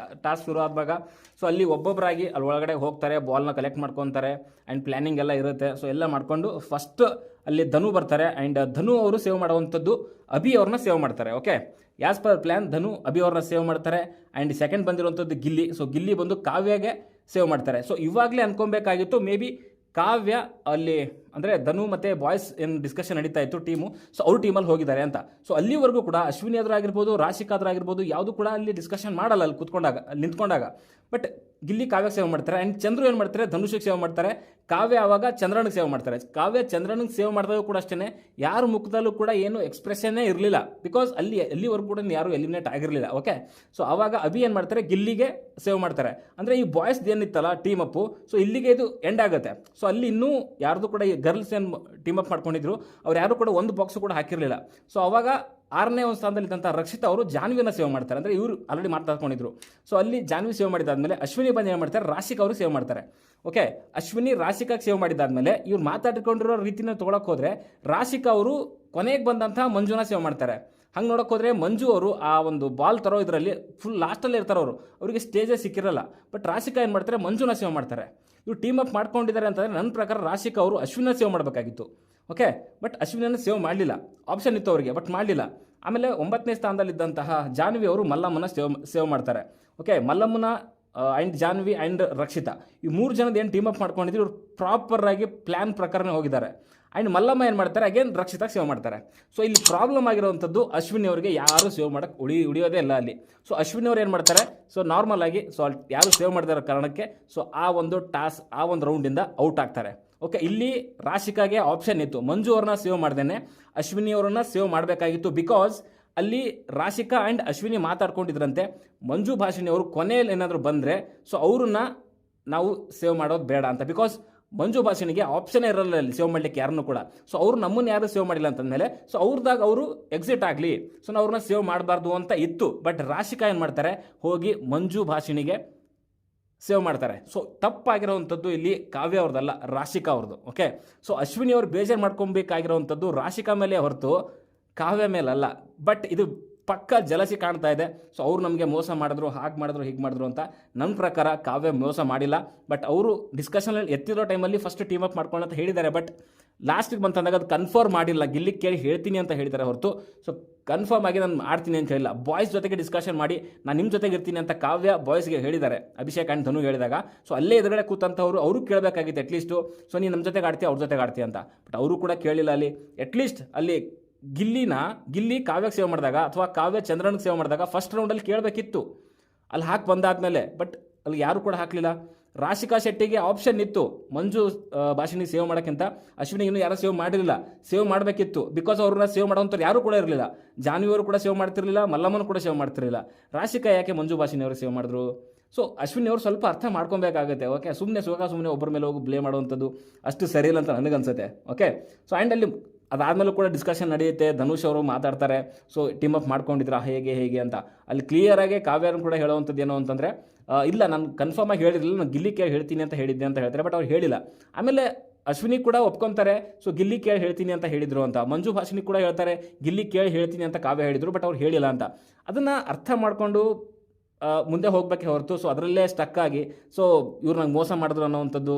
ಟಾಸ್ಕ್ ಶುರು ಆದಾಗ ಸೊ ಅಲ್ಲಿ ಒಬ್ಬೊಬ್ಬರಾಗಿ ಅಲ್ಲಿ ಒಳಗಡೆ ಹೋಗ್ತಾರೆ, ಬಾಲ್ನ ಕಲೆಕ್ಟ್ ಮಾಡ್ಕೊತಾರೆ ಆ್ಯಂಡ್ ಪ್ಲ್ಯಾನಿಂಗ್ ಎಲ್ಲ ಇರುತ್ತೆ. ಸೊ ಎಲ್ಲ ಮಾಡಿಕೊಂಡು ಫಸ್ಟ್ ಅಲ್ಲಿ ಧನು ಬರ್ತಾರೆ. ಆ್ಯಂಡ್ ಧನು ಅವರು ಸೇವ್ ಮಾಡುವಂಥದ್ದು ಅಭಿ ಅವ್ರನ್ನ ಸೇವ್ ಮಾಡ್ತಾರೆ. ಓಕೆ, ಆ್ಯಸ್ ಪರ್ ಪ್ಲ್ಯಾನ್ ಧನು ಅಭಿ ಅವ್ರನ್ನ ಸೇವ್ ಮಾಡ್ತಾರೆ. ಆ್ಯಂಡ್ ಸೆಕೆಂಡ್ ಬಂದಿರುವಂಥದ್ದು ಗಿಲ್ಲಿ. ಸೊ ಗಿಲ್ಲಿ ಬಂದು ಕಾವ್ಯಗೆ ಸೇವ್ ಮಾಡ್ತಾರೆ. ಸೊ ಇವಾಗಲೇ ಅನ್ಕೊಬೇಕಾಗಿತ್ತು, ಮೇ ಬಿ ಕಾವ್ಯ ಅಲ್ಲಿ ಅಂದರೆ ಧನು ಮತ್ತು ಬಾಯ್ಸ್ ಏನು ಡಿಸ್ಕಷನ್ ನಡೀತಾ ಇತ್ತು ಟೀಮು, ಸೊ ಅವ್ರ ಟೀಮಲ್ಲಿ ಹೋಗಿದ್ದಾರೆ ಅಂತ. ಸೊ ಅಲ್ಲಿವರೆಗೂ ಕೂಡ ಅಶ್ವಿನಿ ಆದರೂ ಆಗಿರ್ಬೋದು, ರಾಶಿಕಾ ಆದರೂ ಆಗಿರ್ಬೋದು, ಯಾವುದು ಕೂಡ ಅಲ್ಲಿ ಡಿಸ್ಕಷನ್ ಮಾಡಲ್ಲ ಅಲ್ಲಿ ಕೂತ್ಕೊಂಡಾಗ, ಅಲ್ಲಿ ನಿಂತ್ಕೊಂಡಾಗ. ಬಟ್ ಗಿಲ್ಲಿ ಕಾವ್ಯಕ್ಕೆ ಸೇವ್ ಮಾಡ್ತಾರೆ. ಆ್ಯಂಡ್ ಚಂದ್ರು ಏನು ಮಾಡ್ತಾರೆ, ಧನುಷಿಗೆ ಸೇವ್ ಮಾಡ್ತಾರೆ. ಕಾವ್ಯ ಆವಾಗ ಚಂದ್ರನಿಗೆ ಸೇವ್ ಮಾಡ್ತಾರೆ. ಕಾವ್ಯ ಚಂದ್ರನಿಗೆ ಸೇವ್ ಮಾಡಿದಾಗ ಕೂಡ ಅಷ್ಟೇ, ಯಾರ ಮುಖದಲ್ಲೂ ಕೂಡ ಏನು ಎಕ್ಸ್ಪ್ರೆಷನ್ನೇ ಇರಲಿಲ್ಲ. ಬಿಕಾಸ್ ಅಲ್ಲಿವರೆಗೂ ಕೂಡ ಯಾರು ಎಲಿಮಿನೇಟ್ ಆಗಿರಲಿಲ್ಲ. ಓಕೆ, ಸೊ ಆವಾಗ ಅಭಿ ಏನು ಮಾಡ್ತಾರೆ, ಗಿಲ್ಲಿಗೆ ಸೇವ್ ಮಾಡ್ತಾರೆ. ಅಂದರೆ ಈ ಬಾಯ್ಸ್ ಏನಿತ್ತಲ್ಲ ಟೀಮ್ ಅಪ್ಪು, ಸೊ ಇಲ್ಲಿಗೆ ಇದು ಎಂಡ್ ಆಗುತ್ತೆ. ಸೊ ಅಲ್ಲಿ ಇನ್ನೂ ಯಾರ್ದು ಕೂಡ ಈ ಗರ್ಲ್ಸ್ ಏನು ಟೀಮ್ ಅಪ್ ಮಾಡ್ಕೊಂಡಿದ್ರು, ಅವ್ರು ಯಾರು ಕೂಡ ಒಂದು ಬಾಕ್ಸು ಕೂಡ ಹಾಕಿರಲಿಲ್ಲ. ಸೊ ಅವಾಗ 6ನೇ ಒಂದು ಸ್ಥಾನದಲ್ಲಿದ್ದಂಥ ರಕ್ಷಿತಾ ಅವರು ಜಾನ್ವಿನ ಸೇವ್ ಮಾಡ್ತಾರೆ. ಅಂದರೆ ಇವರು ಆಲ್ರೆಡಿ ಮಾತಾಡ್ಕೊಂಡಿದ್ರು. ಸೊ ಅಲ್ಲಿ ಜಾನ್ವಿ ಸೇವ್ ಮಾಡಿದಾದ್ಮೇಲೆ ಅಶ್ವಿನಿ ಬಂದು ಏನು ಮಾಡ್ತಾರೆ, ರಾಶಿಕಾ ಅವರು ಸೇವ್ ಮಾಡ್ತಾರೆ. ಓಕೆ, ಅಶ್ವಿನಿ ರಾಶಿಕಾಗೆ ಸೇವ್ ಮಾಡಿದಾದ್ಮೇಲೆ ಇವ್ರು ಮಾತಾಡ್ಕೊಂಡಿರೋ ರೀತಿನ ತೊಗೊಳಕ್ಕೆ ಹೋದರೆ ರಾಶಿಕಾ ಅವರು ಕೊನೆಗೆ ಬಂದಂಥ ಮಂಜುನ ಸೇವ್ ಮಾಡ್ತಾರೆ. ಹಂಗೆ ನೋಡೋಕೆ ಹೋದರೆ ಮಂಜು ಅವರು ಆ ಒಂದು ಬಾಲ್ ತರೋ ಇದರಲ್ಲಿ ಫುಲ್ ಲಾಸ್ಟಲ್ಲೇ ಇರ್ತಾರೆ ಅವರು, ಅವರಿಗೆ ಸ್ಟೇಜೇ ಸಿಕ್ಕಿರಲ್ಲ. ಬಟ್ ರಾಶಿಕಾ ಏನು ಮಾಡ್ತಾರೆ, ಮಂಜುನ ಸೇವ್ ಮಾಡ್ತಾರೆ. ಇವ್ರು ಟೀಮ್ ಅಪ್ ಮಾಡ್ಕೊಂಡಿದ್ದಾರೆ ಅಂತಂದರೆ ನನ್ನ ಪ್ರಕಾರ ರಾಶಿಕಾ ಅವರು ಅಶ್ವಿನ ಸೇವ್ ಮಾಡಬೇಕಾಗಿತ್ತು. ಓಕೆ, ಬಟ್ ಅಶ್ವಿನನ್ನು ಸೇವ್ ಮಾಡಲಿಲ್ಲ. ಆಪ್ಷನ್ ಇತ್ತು ಅವರಿಗೆ, ಬಟ್ ಮಾಡಲಿಲ್ಲ. ಆಮೇಲೆ 9ನೇ ಸ್ಥಾನದಲ್ಲಿದ್ದಂತಹ ಜಾನ್ವಿ ಅವರು ಮಲ್ಲಮ್ಮನ ಸೇವ್ ಮಾಡ್ತಾರೆ. ಓಕೆ, ಮಲ್ಲಮ್ಮನ ಆ್ಯಂಡ್ ಜಾನ್ವಿ ಆ್ಯಂಡ್ ರಕ್ಷಿತಾ ಈ 3 ಜನದ ಏನು ಟೀಮ್ ಅಪ್ ಮಾಡ್ಕೊಂಡಿದ್ರು, ಇವ್ರು ಪ್ರಾಪರಾಗಿ ಪ್ಲ್ಯಾನ್ ಪ್ರಕಾರನೇ ಹೋಗಿದ್ದಾರೆ. ಆ್ಯಂಡ್ ಮಲ್ಲಮ್ಮ ಏನು ಮಾಡ್ತಾರೆ, ಅಗೇನ್ ರಕ್ಷಿತಾಗೆ ಸೇವ್ ಮಾಡ್ತಾರೆ. ಸೊ ಇಲ್ಲಿ ಪ್ರಾಬ್ಲಮ್ ಆಗಿರುವಂಥದ್ದು ಅಶ್ವಿನಿ ಅವರಿಗೆ ಯಾರು ಸೇವ್ ಮಾಡೋಕ್ಕೆ ಉಳಿಯೋದೇ ಇಲ್ಲ ಅಲ್ಲಿ. ಸೊ ಅಶ್ವಿನಿ ಅವ್ರು ಏನು ಮಾಡ್ತಾರೆ, ಸೊ ನಾರ್ಮಲ್ ಆಗಿ ಸೊ ಯಾರು ಸೇವ್ ಮಾಡಿದಾರೋ ಕಾರಣಕ್ಕೆ ಸೊ ಆ ಒಂದು ರೌಂಡಿಂದ ಔಟ್ ಆಗ್ತಾರೆ. ಓಕೆ, ಇಲ್ಲಿ ರಾಶಿಕಾಗೆ ಆಪ್ಷನ್ ಇತ್ತು, ಮಂಜು ಅವ್ರನ್ನ ಸೇವ್ ಮಾಡ್ದೇನೆ ಅಶ್ವಿನಿ ಅವರನ್ನ ಸೇವ್ ಮಾಡಬೇಕಾಗಿತ್ತು. ಬಿಕಾಸ್ ಅಲ್ಲಿ ರಾಶಿಕಾ ಆ್ಯಂಡ್ ಅಶ್ವಿನಿ ಮಾತಾಡ್ಕೊಂಡಿದ್ರಂತೆ, ಮಂಜು ಭಾಷಿಣಿ ಅವರು ಕೊನೆಯಲ್ಲಿ ಏನಾದರೂ ಬಂದರೆ ಸೊ ಅವ್ರನ್ನ ನಾವು ಸೇವ್ ಮಾಡೋದು ಬೇಡ ಅಂತ. ಬಿಕಾಸ್ ಮಂಜು ಭಾಷಿಣಿಗೆ ಆಪ್ಷನ್ ಇರಲ್ಲ ಅಲ್ಲಿ ಸೇವ್ ಮಾಡಲಿಕ್ಕೆ ಯಾರನ್ನೂ ಕೂಡ. ಸೊ ಅವ್ರು ನಮ್ಮನ್ನು ಯಾರು ಸೇವ್ ಮಾಡಿಲ್ಲ ಅಂತಂದಮೇಲೆ ಸೊ ಅವ್ರದಾಗ ಅವರು ಎಕ್ಸಿಟ್ ಆಗಲಿ, ಸೊ ನಾವು ಅವ್ರನ್ನ ಸೇವ್ ಮಾಡಬಾರ್ದು ಅಂತ ಇತ್ತು. ಬಟ್ ರಾಶಿಕಾ ಏನು ಮಾಡ್ತಾರೆ, ಹೋಗಿ ಮಂಜು ಭಾಷಿಣಿಗೆ ಸೇವ್ ಮಾಡ್ತಾರೆ. ಸೊ ತಪ್ಪಾಗಿರೋವಂಥದ್ದು ಇಲ್ಲಿ ಕಾವ್ಯ ಅವ್ರದ್ದಲ್ಲ, ರಾಶಿಕಾ ಅವ್ರದ್ದು. ಓಕೆ, ಸೊ ಅಶ್ವಿನಿ ಅವ್ರು ಬೇಜಾರು ಮಾಡ್ಕೊಬೇಕಾಗಿರೋವಂಥದ್ದು ರಾಶಿಕಾ ಮೇಲೆ ಹೊರತು ಕಾವ್ಯ ಮೇಲಲ್ಲ. ಬಟ್ ಇದು ಪಕ್ಕ ಜಲಸಿ ಕಾಣ್ತಾ ಇದೆ. ಸೊ ಅವ್ರು ನಮಗೆ ಮೋಸ ಮಾಡಿದ್ರು, ಹಾಗೆ ಮಾಡಿದ್ರು, ಹೀಗೆ ಮಾಡಿದ್ರು ಅಂತ. ನನ್ನ ಪ್ರಕಾರ ಕಾವ್ಯ ಮೋಸ ಮಾಡಿಲ್ಲ. ಬಟ್ ಅವರು ಡಿಸ್ಕಷನಲ್ಲಿ ಎತ್ತಿರೋ ಟೈಮಲ್ಲಿ ಫಸ್ಟ್ ಟೀಮ್ ಅಪ್ ಮಾಡ್ಕೊಂಡು ಅಂತ ಹೇಳಿದ್ದಾರೆ. ಬಟ್ ಲಾಸ್ಟಿಗೆ ಬಂತಂದಾಗ ಅದು ಕನ್ಫರ್ಮ್ ಮಾಡಿಲ್ಲ, ಗಿಲ್ಲಿಗೆ ಕೇಳಿ ಹೇಳ್ತೀನಿ ಅಂತ ಹೇಳಿದ್ದಾರೆ ಹೊರತು ಸೊ ಕನ್ಫರ್ಮ್ ಆಗಿ ನಾನು ಮಾಡ್ತೀನಿ ಅಂತ ಹೇಳಿಲ್ಲ. ಬಾಯ್ಸ್ ಜೊತೆಗೆ ಡಿಸ್ಕಷನ್ ಮಾಡಿ ನಾನು ನಿಮ್ಮ ಜೊತೆಗೆ ಇರ್ತೀನಿ ಅಂತ ಕಾವ್ಯ ಬಾಯ್ಸ್ಗೆ ಹೇಳಿದ್ದಾರೆ, ಅಭಿಷೇಕ್ ಆ್ಯಂಡ್ ಧನು ಹೇಳಿದಾಗ. ಸೊ ಅಲ್ಲೇ ಎದುರುಗಡೆ ಕೂತಂಥವ್ರು ಅವರು ಕೇಳಬೇಕಾಗಿತ್ತು ಅಟ್ಲೀಸ್ಟು, ಸೊ ನೀನು ನಮ್ಮ ಜೊತೆಗೆ ಆಡ್ತೀಯ ಅವ್ರ ಜೊತೆಗೆ ಆಡ್ತೀಯ ಅಂತ. ಬಟ್ ಅವರು ಕೂಡ ಕೇಳಿಲ್ಲ. ಅಲ್ಲಿ ಅಟ್ಲೀಸ್ಟ್ ಅಲ್ಲಿ ಗಿಲ್ಲಿ ಕಾವ್ಯಕ್ಕೆ ಸೇವ್ ಮಾಡಿದಾಗ ಅಥವಾ ಕಾವ್ಯ ಚಂದ್ರನಿಗೆ ಸೇವ್ ಮಾಡಿದಾಗ ಫಸ್ಟ್ ರೌಂಡಲ್ಲಿ ಕೇಳಬೇಕಿತ್ತು ಅಲ್ಲಿ ಹಾಕಿ ಬಂದಾದ್ಮೇಲೆ. ಬಟ್ ಅಲ್ಲಿ ಯಾರು ಕೂಡ ಹಾಕಲಿಲ್ಲ. ರಾಶಿಕಾ ಶೆಟ್ಟಿಗೆ ಆಪ್ಷನ್ ಇತ್ತು ಮಂಜು ಭಾಷಿಣಿ ಸೇವ್ ಮಾಡೋಕ್ಕಿಂತ, ಅಶ್ವಿನಿ ಇನ್ನೂ ಯಾರು ಸೇವ್ ಮಾಡಿರಲಿಲ್ಲ, ಸೇವ್ ಮಾಡಬೇಕಿತ್ತು. ಬಿಕಾಸ್ ಅವ್ರನ್ನ ಸೇವ್ ಮಾಡೋಂಥವ್ರು ಯಾರು ಕೂಡ ಇರಲಿಲ್ಲ. ಜಾನ್ವಿ ಅವರು ಕೂಡ ಸೇವ್ ಮಾಡ್ತಿರಲಿಲ್ಲ, ಮಲ್ಲಮ್ಮನ ಕೂಡ ಸೇವ್ ಮಾಡ್ತಿರಲಿಲ್ಲ. ರಾಶಿಕಾ ಯಾಕೆ ಮಂಜು ಭಾಷಿಣಿ ಅವರು ಸೇವ್ ಮಾಡಿದ್ರು? ಸೊ ಅಶ್ವಿನಿ ಅವರು ಸ್ವಲ್ಪ ಅರ್ಥ ಮಾಡ್ಕೊಬೇಕಾಗುತ್ತೆ. ಓಕೆ, ಸುಮ್ಮನೆ ಒಬ್ಬರ ಮೇಲೆ ಹೋಗಿ ಬ್ಲೇಮ್ ಮಾಡುವಂಥದ್ದು ಅಷ್ಟು ಸರಿಯಿಲ್ಲ ಅಂತ ನನಗನ್ಸುತ್ತೆ. ಓಕೆ, ಸೊ ಆ್ಯಂಡ್ ಅಲ್ಲಿ ಅದಾದಮೇಲೂ ಕೂಡ ಡಿಸ್ಕಷನ್ ನಡೆಯುತ್ತೆ. ಧನುಷ್ ಅವರು ಮಾತಾಡ್ತಾರೆ, ಸೊ ಟೀಮ್ ಅಪ್ ಮಾಡ್ಕೊಂಡಿದ್ರ ಹೇಗೆ ಅಂತ. ಅಲ್ಲಿ ಕ್ಲಿಯರಾಗಿ ಕಾವ್ಯನ ಕೂಡ ಹೇಳುವಂಥದ್ದು ಏನು ಅಂತಂದರೆ, ಇಲ್ಲ ನಾನು ಕನ್ಫರ್ಮ್ ಆಗಿ ಹೇಳಿರಲಿಲ್ಲ, ನಾನು ಗಿಲ್ಲಿ ಕೇಳಿ ಹೇಳ್ತೀನಿ ಅಂತ ಹೇಳಿದ್ದೆ ಅಂತ ಹೇಳ್ತಾರೆ. ಬಟ್ ಅವ್ರು ಹೇಳಿಲ್ಲ. ಆಮೇಲೆ ಅಶ್ವಿನಿ ಕೂಡ ಒಪ್ಕೊತಾರೆ, ಸೊ ಗಿಲ್ಲಿ ಕೇಳಿ ಹೇಳ್ತೀನಿ ಅಂತ ಹೇಳಿದರು ಅಂತ. ಮಂಜು ಭಾಷಿಣಿ ಕೂಡ ಹೇಳ್ತಾರೆ ಗಿಲ್ಲಿ ಕೇಳಿ ಹೇಳ್ತೀನಿ ಅಂತ ಕಾವ್ಯ ಹೇಳಿದರು, ಬಟ್ ಅವ್ರು ಹೇಳಿಲ್ಲ ಅಂತ. ಅದನ್ನು ಅರ್ಥ ಮಾಡಿಕೊಂಡು ಮುಂದೆ ಹೋಗಬೇಕೆ ಹೊರತು ಸೊ ಅದರಲ್ಲೇ ಸ್ಟಕ್ ಆಗಿ ಸೊ ಇವ್ರು ನಂಗೆ ಮೋಸ ಮಾಡಿದ್ರು ಅನ್ನೋವಂಥದ್ದು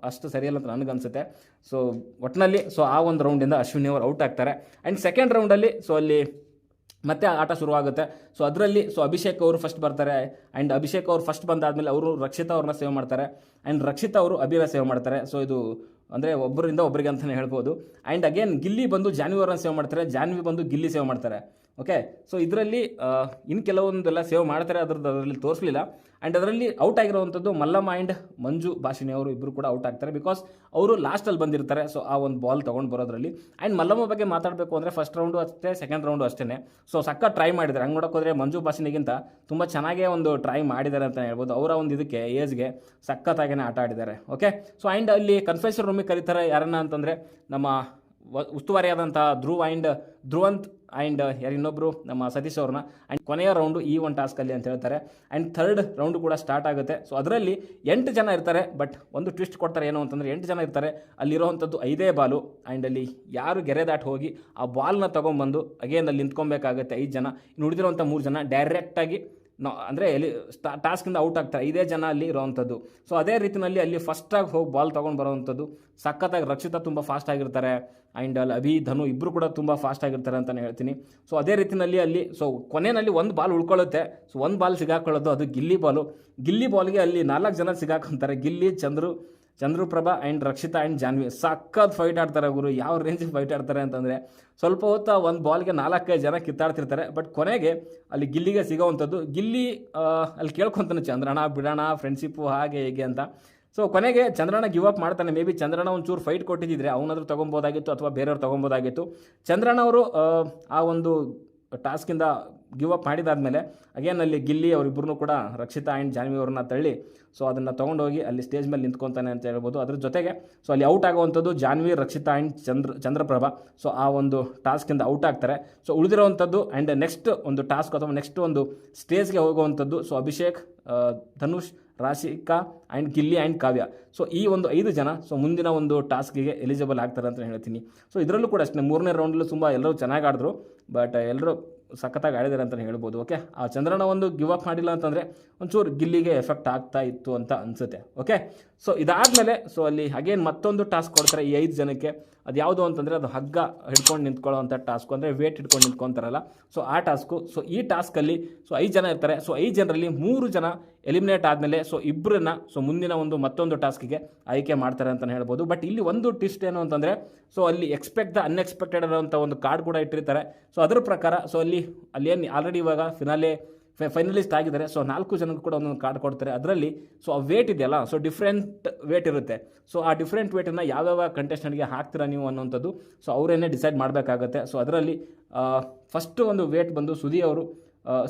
ಅಷ್ಟು ಸರಿಯಲ್ಲ ಅಂತ ನನಗನ್ಸುತ್ತೆ. ಸೊ ಒಟ್ಟಿನಲ್ಲಿ ಸೊ ಆ ಒಂದು ರೌಂಡಿಂದ ಅಶ್ವಿನಿ ಅವರು ಔಟ್ ಆಗ್ತಾರೆ. ಆ್ಯಂಡ್ ಸೆಕೆಂಡ್ ರೌಂಡಲ್ಲಿ ಸೊ ಅಲ್ಲಿ ಮತ್ತೆ ಆಟ ಶುರುವಾಗುತ್ತೆ. ಸೊ ಅದರಲ್ಲಿ ಸೊ ಅಭಿಷೇಕ್ ಅವರು ಫಸ್ಟ್ ಬರ್ತಾರೆ. ಆ್ಯಂಡ್ ಅಭಿಷೇಕ್ ಅವರು ಫಸ್ಟ್ ಬಂದಾದಮೇಲೆ ಅವರು ರಕ್ಷಿತಾ ಅವ್ರನ್ನ ಸೇವ್ ಮಾಡ್ತಾರೆ. ಆ್ಯಂಡ್ ರಕ್ಷಿತಾ ಅವರು ಅಭಿನ ಸೇವ್ ಮಾಡ್ತಾರೆ. ಸೊ ಇದು ಅಂದರೆ ಒಬ್ಬರಿಂದ ಒಬ್ಬರಿಗೆ ಅಂತಲೇ ಹೇಳ್ಬೋದು. ಆ್ಯಂಡ್ ಅಗೇನ್ ಗಿಲ್ಲಿ ಬಂದು ಜಾನ್ವಿ ಅವ್ರನ್ನ ಸೇವ್ ಮಾಡ್ತಾರೆ, ಜಾನ್ವಿ ಬಂದು ಗಿಲ್ಲಿ ಸೇವ್ ಮಾಡ್ತಾರೆ. ಓಕೆ, ಸೊ ಇದರಲ್ಲಿ ಇನ್ನು ಕೆಲವೊಂದೆಲ್ಲ ಸೇವ್ ಮಾಡ್ತಾರೆ, ಅದರಲ್ಲಿ ತೋರಿಸಲಿಲ್ಲ. ಆ್ಯಂಡ್ ಅದರಲ್ಲಿ ಔಟ್ ಆಗಿರುವಂಥದ್ದು ಮಲ್ಲಮ್ಮ ಆ್ಯಂಡ್ ಮಂಜು ಭಾಷಿಣಿ ಅವರು ಇಬ್ಬರು ಕೂಡ ಔಟ್ ಆಗ್ತಾರೆ. ಬಿಕಾಸ್ ಅವರು ಲಾಸ್ಟಲ್ಲಿ ಬಂದಿರ್ತಾರೆ. ಸೊ ಆ ಒಂದು ಬಾಲ್ ತೊಗೊಂಡು ಬರೋದ್ರಲ್ಲಿ. ಆ್ಯಂಡ್ ಮಲ್ಲಮ್ಮ ಬಗ್ಗೆ ಮಾತಾಡಬೇಕು ಅಂದರೆ ಫಸ್ಟ್ ರೌಂಡು ಅಷ್ಟೇ, ಸೆಕೆಂಡ್ ರೌಂಡು ಅಷ್ಟೇ. ಸೊ ಸಕ್ಕ ಟ್ರೈ ಮಾಡಿದ್ದಾರೆ. ಹಂಗೆ ನೋಡೋಕೆ ಹೋದರೆ ಮಂಜು ಭಾಷಿಣಿಗಿಂತ ತುಂಬ ಚೆನ್ನಾಗೇ ಒಂದು ಟ್ರೈ ಮಾಡಿದ್ದಾರೆ ಅಂತ ಹೇಳ್ಬೋದು. ಅವರ ಒಂದು ಇದಕ್ಕೆ ಏಜ್ಗೆ ಸಖತ್ತಾಗೇ ಆಟ ಆಡಿದ್ದಾರೆ. ಓಕೆ, ಸೊ ಆ್ಯಂಡ್ ಅಲ್ಲಿ ಕನ್ಫೆಷನ್ ರೂಮಿಗೆ ಕರೀತಾರೆ ಯಾರನ್ನ ಅಂತಂದರೆ ನಮ್ಮ ಉಸ್ತುವಾರಿಯಾದಂಥ ಧ್ರುವಂತ್ ಆ್ಯಂಡ್ ಇನ್ನೊಬ್ಬರು ನಮ್ಮ ಸತೀಶ್ ಅವ್ರನ್ನ. ಆ್ಯಂಡ್ ಕೊನೆಯ ರೌಂಡು ಈ ಒಂದು ಟಾಸ್ಕಲ್ಲಿ ಅಂತ ಹೇಳ್ತಾರೆ. ಆ್ಯಂಡ್ ಥರ್ಡ್ ರೌಂಡು ಕೂಡ ಸ್ಟಾರ್ಟ್ ಆಗುತ್ತೆ. ಸೊ ಅದರಲ್ಲಿ 8 ಜನ ಇರ್ತಾರೆ. ಬಟ್ ಒಂದು ಟ್ವಿಸ್ಟ್ ಕೊಡ್ತಾರೆ ಏನು ಅಂತಂದರೆ 8 ಜನ ಇರ್ತಾರೆ, ಅಲ್ಲಿರೋವಂಥದ್ದು 5 ಬಾಲು. ಆ್ಯಂಡ್ ಅಲ್ಲಿ ಯಾರು ಗೆರೆ ದಾಟಿ ಹೋಗಿ ಆ ಬಾಲ್ನ ತೊಗೊಂಬಂದು ಅಗೇನ್ ಅಲ್ಲಿ ನಿಂತ್ಕೊಬೇಕಾಗುತ್ತೆ 5 ಜನ. ಇನ್ನು ಉಳಿದಿರೋಂಥ 3 ಜನ ಡೈರೆಕ್ಟಾಗಿ ಅಂದರೆ ಎಲ್ಲಿ ಟಾಸ್ಕಿಂದ ಔಟ್ ಆಗ್ತಾರೆ. 5 ಜನ ಅಲ್ಲಿ ಇರೋವಂಥದ್ದು. ಸೊ ಅದೇ ರೀತಿಯಲ್ಲಿ ಅಲ್ಲಿ ಫಸ್ಟಾಗಿ ಹೋಗಿ ಬಾಲ್ ತೊಗೊಂಡು ಬರೋವಂಥದ್ದು ಸಖತ್ತಾಗಿ. ರಕ್ಷಿತಾ ತುಂಬ ಫಾಸ್ಟ್ ಆಗಿರ್ತಾರೆ. ಆ್ಯಂಡ್ ಅಲ್ಲಿ ಅಭಿ ಧನು ಇಬ್ಬರು ಕೂಡ ತುಂಬ ಫಾಸ್ಟ್ ಆಗಿರ್ತಾರೆ ಅಂತಲೇ ಹೇಳ್ತೀನಿ. ಸೊ ಅದೇ ರೀತಿಯಲ್ಲಿ ಅಲ್ಲಿ ಸೊ ಕೊನೆಯಲ್ಲಿ ಒಂದು ಬಾಲ್ ಉಳ್ಕೊಳ್ಳುತ್ತೆ. ಸೊ ಒಂದು ಬಾಲ್ ಸಿಗಾಕೊಳ್ಳೋದು ಅದು ಗಿಲ್ಲಿ ಬಾಲ್ಗೆ ಅಲ್ಲಿ 4 ಜನ ಸಿಗಾಕೊಂತಾರೆ. ಗಿಲ್ಲಿ, ಚಂದ್ರಪ್ರಭಾ ಆ್ಯಂಡ್ ರಕ್ಷಿತಾ ಆ್ಯಂಡ್ ಜಾನ್ವಿ ಸಖತ್ ಫೈಟ್ ಆಡ್ತಾರೆ ಗುರು. ಯಾವ ರೇಂಜಿಗೆ ಫೈಟ್ ಆಡ್ತಾರೆ ಅಂತಂದರೆ ಸ್ವಲ್ಪ ಹೊತ್ತು ಒಂದು ಬಾಲ್ಗೆ 4-5 ಜನ ಕಿತ್ತಾಡ್ತಿರ್ತಾರೆ. ಬಟ್ ಕೊನೆಗೆ ಅಲ್ಲಿ ಗಿಲ್ಲಿಗೆ ಸಿಗೋವಂಥದ್ದು. ಗಿಲ್ಲಿ ಅಲ್ಲಿ ಕೇಳ್ಕೊತಾನೆ ಚಂದ್ರಣ್ಣ ಬಿಡೋಣ ಫ್ರೆಂಡ್ಶಿಪ್ಪು ಹಾಗೆ ಹೇಗೆ ಅಂತ. ಸೊ ಕೊನೆಗೆ ಚಂದ್ರಣ್ಣ ಗಿವ್ ಅಪ್ ಮಾಡ್ತಾನೆ. ಮೇ ಬಿ ಚಂದ್ರಣ್ಣ ಒಂಚೂರು ಫೈಟ್ ಕೊಟ್ಟಿದ್ದಿದ್ರೆ ಅವನಾದ್ರೂ ತೊಗೊಬೋದಾಗಿತ್ತು ಅಥವಾ ಬೇರೆಯವ್ರು ತೊಗೊಬೋದಾಗಿತ್ತು. ಚಂದ್ರಣ್ಣ ಅವರು ಆ ಒಂದು ಟಾಸ್ಕಿಂದ ಗಿವ್ ಅಪ್ ಮಾಡಿದಾದ್ಮೇಲೆ ಅಗೇನ್ ಅಲ್ಲಿ ಗಿಲ್ಲಿ ಅವರಿಬ್ಬರೂ ಕೂಡ ರಕ್ಷಿತಾ ಆ್ಯಂಡ್ ಜಾನ್ವಿ ಅವ್ರನ್ನ ತಳ್ಳಿ ಸೊ ಅದನ್ನು ತೊಗೊಂಡೋಗಿ ಅಲ್ಲಿ ಸ್ಟೇಜ್ ಮೇಲೆ ನಿಂತ್ಕೊತಾನೆ ಅಂತ ಹೇಳ್ಬೋದು. ಅದ್ರ ಜೊತೆಗೆ ಸೊ ಅಲ್ಲಿ ಔಟ್ ಆಗುವಂಥದ್ದು ಜಾನ್ವಿ, ರಕ್ಷಿತಾ ಆ್ಯಂಡ್ ಚಂದ್ರಪ್ರಭಾ. ಸೊ ಆ ಒಂದು ಟಾಸ್ಕಿಂದ ಔಟ್ ಆಗ್ತಾರೆ. ಸೊ ಉಳಿದಿರುವಂಥದ್ದು ಆ್ಯಂಡ್ ನೆಕ್ಸ್ಟ್ ಒಂದು ಟಾಸ್ಕ್ ಅಥವಾ ನೆಕ್ಸ್ಟ್ ಒಂದು ಸ್ಟೇಜ್ಗೆ ಹೋಗುವಂಥದ್ದು so Abhishek, Dhanush, Rashika and Gilli and Kavya. So ಈ ಒಂದು 5 ಜನ ಸೊ ಮುಂದಿನ ಒಂದು ಟಾಸ್ಕಿಗೆ ಎಲಿಜಿಬಲ್ ಆಗ್ತಾರೆ ಅಂತ ಹೇಳ್ತೀನಿ. ಸೊ ಇದರಲ್ಲೂ ಕೂಡ ಅಷ್ಟೇ 3ನೇ ರೌಂಡಲ್ಲೂ ತುಂಬ ಎಲ್ಲರೂ ಚೆನ್ನಾಗಿ ಆಡಿದ್ರು. ಬಟ್ ಎಲ್ಲರೂ ಸಖತ್ತಾಗಿ ಆಡಿದ್ದಾರೆ ಅಂತಲೇ ಹೇಳ್ಬೋದು. ಓಕೆ, ಆ ಚಂದ್ರನ ಒಂದು ಗಿವ್ ಅಪ್ ಮಾಡಿಲ್ಲ ಅಂತಂದರೆ ಒಂಚೂರು ಗಿಲ್ಲಿಗೆ ಎಫೆಕ್ಟ್ ಆಗ್ತಾ ಇತ್ತು ಅಂತ ಅನಿಸುತ್ತೆ. ಓಕೆ, ಸೊ ಇದಾದಮೇಲೆ ಸೊ ಅಲ್ಲಿ ಅಗೇನ್ ಮತ್ತೊಂದು ಟಾಸ್ಕ್ ಕೊಡ್ತಾರೆ ಈ 5 ಜನಕ್ಕೆ. ಅದು ಯಾವುದು ಅಂತಂದರೆ ಅದು ಹಗ್ಗ ಹಿಡ್ಕೊಂಡು ನಿಂತ್ಕೊಳ್ಳೋವಂಥ ಟಾಸ್ಕು, ಅಂದರೆ ವೇಟ್ ಹಿಡ್ಕೊಂಡು ನಿಂತ್ಕೊತಾರಲ್ಲ ಸೊ ಆ ಟಾಸ್ಕು. ಸೊ ಈ ಟಾಸ್ಕಲ್ಲಿ ಸೊ 5 ಜನ ಇರ್ತಾರೆ. ಸೊ 5 ಜನರಲ್ಲಿ 3 ಜನ ಎಲಿಮಿನೇಟ್ ಆದಮೇಲೆ ಸೊ ಇಬ್ಬರನ್ನ ಸೊ ಮುಂದಿನ ಮತ್ತೊಂದು ಟಾಸ್ಕಿಗೆ ಆಯ್ಕೆ ಮಾಡ್ತಾರೆ ಅಂತಲೇ ಹೇಳ್ಬೋದು. ಬಟ್ ಇಲ್ಲಿ ಒಂದು ಟ್ವಿಸ್ಟ್ ಏನು ಅಂತಂದರೆ ಸೊ ಅಲ್ಲಿ ಎಕ್ಸ್ಪೆಕ್ಟ್ ದ ಅನ್ಎಕ್ಸ್ಪೆಕ್ಟೆಡ್ ಅನ್ನೋಂಥ ಒಂದು ಕಾರ್ಡ್ ಕೂಡ ಇಟ್ಟಿರ್ತಾರೆ. ಸೊ ಅದರ ಪ್ರಕಾರ ಸೊ ಅಲ್ಲೇನು ಆಲ್ರೆಡಿ ಇವಾಗ ಫೈನಲಿಸ್ಟ್ ಆಗಿದ್ದಾರೆ. ಸೊ 4 ಜನಕ್ಕೂ ಕೂಡ ಒಂದೊಂದು ಕಾರ್ಡ್ ಕೊಡ್ತಾರೆ. ಅದರಲ್ಲಿ ಸೊ ಆ ವೇಟ್ ಇದೆಯಲ್ಲ ಸೊ ಡಿಫ್ರೆಂಟ್ ವೇಟ್ ಇರುತ್ತೆ. ಸೊ ಆ ಡಿಫ್ರೆಂಟ್ ವೇಟನ್ನು ಯಾವ್ಯಾವ ಕಂಟೆಸ್ಟೆಂಟ್ಗೆ ಹಾಕ್ತೀರಾ ನೀವು ಅನ್ನೋಂಥದ್ದು ಸೊ ಅವರೇನೇ ಡಿಸೈಡ್ ಮಾಡಬೇಕಾಗತ್ತೆ. ಸೊ ಅದರಲ್ಲಿ ಫಸ್ಟು ಒಂದು ವೇಟ್ ಬಂದು ಸುದಿ ಅವರು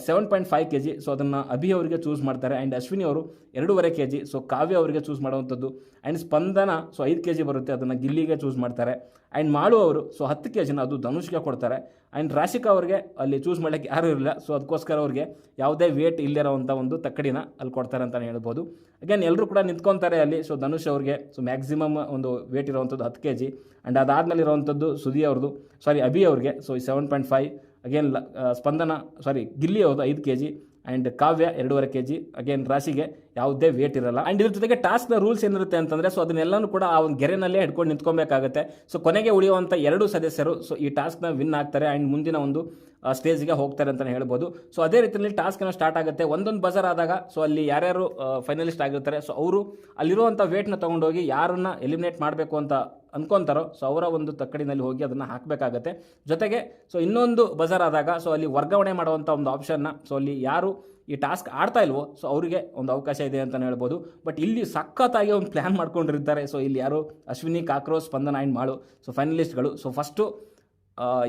7.5 kg. ಸೊ ಅದನ್ನು ಅಭಿ ಅವರಿಗೆ ಚೂಸ್ ಮಾಡ್ತಾರೆ. ಆ್ಯಂಡ್ ಅಶ್ವಿನಿ ಅವರು 2.5 kg. ಸೊ ಕಾವ್ಯ ಅವರಿಗೆ ಚೂಸ್ ಮಾಡುವಂಥದ್ದು. ಆ್ಯಂಡ್ ಸ್ಪಂದನ ಸೊ 5 kg ಬರುತ್ತೆ, ಅದನ್ನು ಗಿಲ್ಲಿಗೆ ಚೂಸ್ ಮಾಡ್ತಾರೆ. ಆ್ಯಂಡ್ ಮಾಳು ಅವರು ಸೊ 10 kg ಅದು ಧನುಷ್ಗೆ ಕೊಡ್ತಾರೆ. ಆ್ಯಂಡ್ ರಾಶಿಕಾ ಅವರಿಗೆ ಅಲ್ಲಿ ಚೂಸ್ ಮಾಡೋಕ್ಕೆ ಯಾರೂ ಇರಲಿಲ್ಲ. ಸೊ ಅದಕ್ಕೋಸ್ಕರ ಅವ್ರಿಗೆ ಯಾವುದೇ ವೇಟ್ ಇಲ್ಲಿರೋವಂಥ ಒಂದು ತಕ್ಕಡಿನ ಅಲ್ಲಿ ಕೊಡ್ತಾರೆ ಅಂತಲೇ ಹೇಳ್ಬೋದು. ಅಗೇನ್ ಎಲ್ಲರೂ ಕೂಡ ನಿಂತ್ಕೊತಾರೆ ಅಲ್ಲಿ. ಸೊ ಧನುಷ್ ಅವ್ರಿಗೆ ಸೊ ಮ್ಯಾಕ್ಸಿಮಮ್ ಒಂದು ವೇಟ್ ಇರೋವಂಥದ್ದು 10 kg. ಆ್ಯಂಡ್ ಅದಾದಮೇಲೆ ಇರೋವಂಥದ್ದು ಸುದಿ ಅವ್ರದ್ದು ಅಭಿ ಅವ್ರಿಗೆ ಸೊ 7.5. ಅಗೇನ್ ಗಿಲ್ಲಿ ಅವ್ರದ್ದು 5 kg. And Kavya 2.5 kg. Again ರಾಶಿಗೆ ಯಾವುದೇ ವೇಟ್ ಇರಲ್ಲ. ಆ್ಯಂಡ್ ಇದ್ರ ಜೊತೆಗೆ ಟಾಸ್ಕ್ನ ರೂಲ್ಸ್ ಏನಿರುತ್ತೆ ಅಂತಂದರೆ ಸೊ ಅದನ್ನೆಲ್ಲನೂ ಕೂಡ ಆ ಒಂದು ಗೆರೆನಲ್ಲೇ ಹಿಡ್ಕೊಂಡು ನಿಂತ್ಕೊಬೇಕಾಗುತ್ತೆ. ಸೊ ಕೊನೆಗೆ ಉಳಿಯುವಂಥ 2 ಸದಸ್ಯರು ಸೊ ಈ ಟಾಸ್ಕ್ನ ವಿನ್ ಆಗ್ತಾರೆ ಆ್ಯಂಡ್ ಮುಂದಿನ ಒಂದು ಸ್ಟೇಜ್ಗೆ ಹೋಗ್ತಾರೆ ಅಂತಲೇ ಹೇಳ್ಬೋದು. ಸೊ ಅದೇ ರೀತಿಯಲ್ಲಿ ಟಾಸ್ಕ್ ಏನೋ ಸ್ಟಾರ್ಟ್ ಆಗುತ್ತೆ. ಒಂದೊಂದು ಬಜರ್ ಆದಾಗ ಸೊ ಅಲ್ಲಿ ಯಾರ್ಯಾರು ಫೈನಲಿಸ್ಟ್ ಆಗಿರ್ತಾರೆ ಸೊ ಅವರು ಅಲ್ಲಿರುವಂಥ ವೇಟ್ನ ತೊಗೊಂಡೋಗಿ ಯಾರನ್ನ ಎಲಿಮಿನೇಟ್ ಮಾಡಬೇಕು ಅಂತ ಅನ್ಕೊತಾರೋ ಸೊ ಅವರ ಒಂದು ತಕ್ಕಡಿನಲ್ಲಿ ಹೋಗಿ ಅದನ್ನು ಹಾಕಬೇಕಾಗತ್ತೆ. ಜೊತೆಗೆ ಸೊ ಇನ್ನೊಂದು ಬಜರ್ ಆದಾಗ ಸೊ ಅಲ್ಲಿ ವರ್ಗಾವಣೆ ಮಾಡುವಂಥ ಒಂದು ಆಪ್ಷನ್ನ ಸೊ ಅಲ್ಲಿ ಯಾರು ಈ ಟಾಸ್ಕ್ ಆಡ್ತಾ ಇಲ್ವೋ ಸೊ ಅವರಿಗೆ ಒಂದು ಅವಕಾಶ ಇದೆ ಅಂತಲೇ ಹೇಳ್ಬೋದು. ಬಟ್ ಇಲ್ಲಿ ಸಖತ್ತಾಗಿ ಒಂದು ಪ್ಲ್ಯಾನ್ ಮಾಡ್ಕೊಂಡಿರ್ತಾರೆ. ಸೊ ಇಲ್ಲಿ ಯಾರು Ashwini, cockroach, Spandana and Malu so ಫೈನಲಿಸ್ಟ್ಗಳು. ಸೊ ಫಸ್ಟು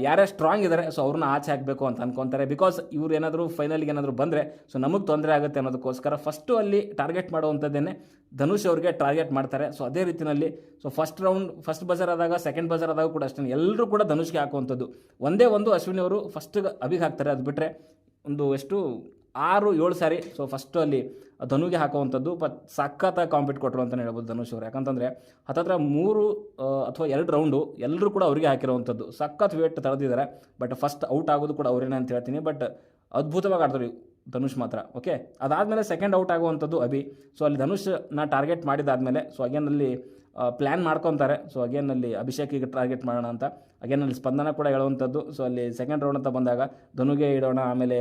ಯಾರ್ಯಾರು ಸ್ಟ್ರಾಂಗ್ ಇದ್ದಾರೆ ಸೊ ಅವ್ರನ್ನ ಆಚೆ ಹಾಕಬೇಕು ಅಂತ ಅನ್ಕೊತಾರೆ. ಬಿಕಾಸ್ ಇವ್ರು ಏನಾದರೂ ಫೈನಲ್ಗೆ ಏನಾದರೂ ಬಂದರೆ ಸೊ ನಮಗೆ ತೊಂದರೆ ಆಗುತ್ತೆ ಅನ್ನೋದಕ್ಕೋಸ್ಕರ ಫಸ್ಟು ಅಲ್ಲಿ ಟಾರ್ಗೆಟ್ ಮಾಡುವಂಥದ್ದೇನೆ ಧನುಷ್ ಅವ್ರಿಗೆ ಟಾರ್ಗೆಟ್ ಮಾಡ್ತಾರೆ. ಸೊ ಅದೇ ರೀತಿಯಲ್ಲಿ ಸೊ ಫಸ್ಟ್ ಬಜರ್ ಆದಾಗ, ಸೆಕೆಂಡ್ ಬಜರ್ ಆದಾಗ ಕೂಡ ಅಷ್ಟೇ ಎಲ್ಲರೂ ಕೂಡ ಧನುಷ್ಗೆ ಹಾಕುವಂಥದ್ದು. ಒಂದೇ ಒಂದು ಅಶ್ವಿನಿ ಅವರು ಫಸ್ಟ್ ಅಭಿಗೆ ಹಾಕ್ತಾರೆ. ಅದು ಬಿಟ್ಟರೆ ಒಂದು ಎಷ್ಟು 6-7 ಸಾರಿ ಸೊ ಫಸ್ಟು ಅಲ್ಲಿ ಧನುಗೆ ಹಾಕುವಂಥದ್ದು. ಬಟ್ ಸಖತ್ತಾಗಿ ಕಾಂಪೀಟ್ ಕೊಟ್ಟರು ಅಂತಲೇ ಹೇಳ್ಬೋದು ಧನುಷ್ ಅವರು. ಯಾಕಂತಂದರೆ ಹತ್ತತ್ರ 3 ಅಥವಾ 2 ರೌಂಡು ಎಲ್ಲರೂ ಕೂಡ ಅವರಿಗೆ ಹಾಕಿರುವಂಥದ್ದು. ಸಖತ್ ವೇಟ್ ತಡೆದಿದ್ದಾರೆ. ಬಟ್ ಫಸ್ಟ್ ಔಟ್ ಆಗೋದು ಕೂಡ ಅವರೇನೆ ಅಂತ ಹೇಳ್ತೀನಿ. ಬಟ್ ಅದ್ಭುತವಾಗಿ ಆಡ್ತಾರೆ ಧನುಷ್ ಮಾತ್ರ. ಓಕೆ, ಅದಾದಮೇಲೆ ಸೆಕೆಂಡ್ ಔಟ್ ಆಗುವಂಥದ್ದು ಅಭಿ. ಸೊ ಅಲ್ಲಿ ಧನುಷ್ನ ಟಾರ್ಗೆಟ್ ಮಾಡಿದಾದಮೇಲೆ ಸೊ ಅಗೇನ್ ಅಲ್ಲಿ ಪ್ಲ್ಯಾನ್ ಮಾಡ್ಕೊತಾರೆ. ಸೊ ಅಗೇನ್ ಅಲ್ಲಿ ಅಭಿಷೇಕಿಗೆ ಟಾರ್ಗೆಟ್ ಮಾಡೋಣ ಅಂತ. ಅಗೇನ್ ಅಲ್ಲಿ ಸ್ಪಂದನ ಕೂಡ ಹೇಳುವಂಥದ್ದು. ಸೊ ಅಲ್ಲಿ ಸೆಕೆಂಡ್ ರೌಂಡ್ ಅಂತ ಬಂದಾಗ ಧನುಗೆ ಇಡೋಣ, ಆಮೇಲೆ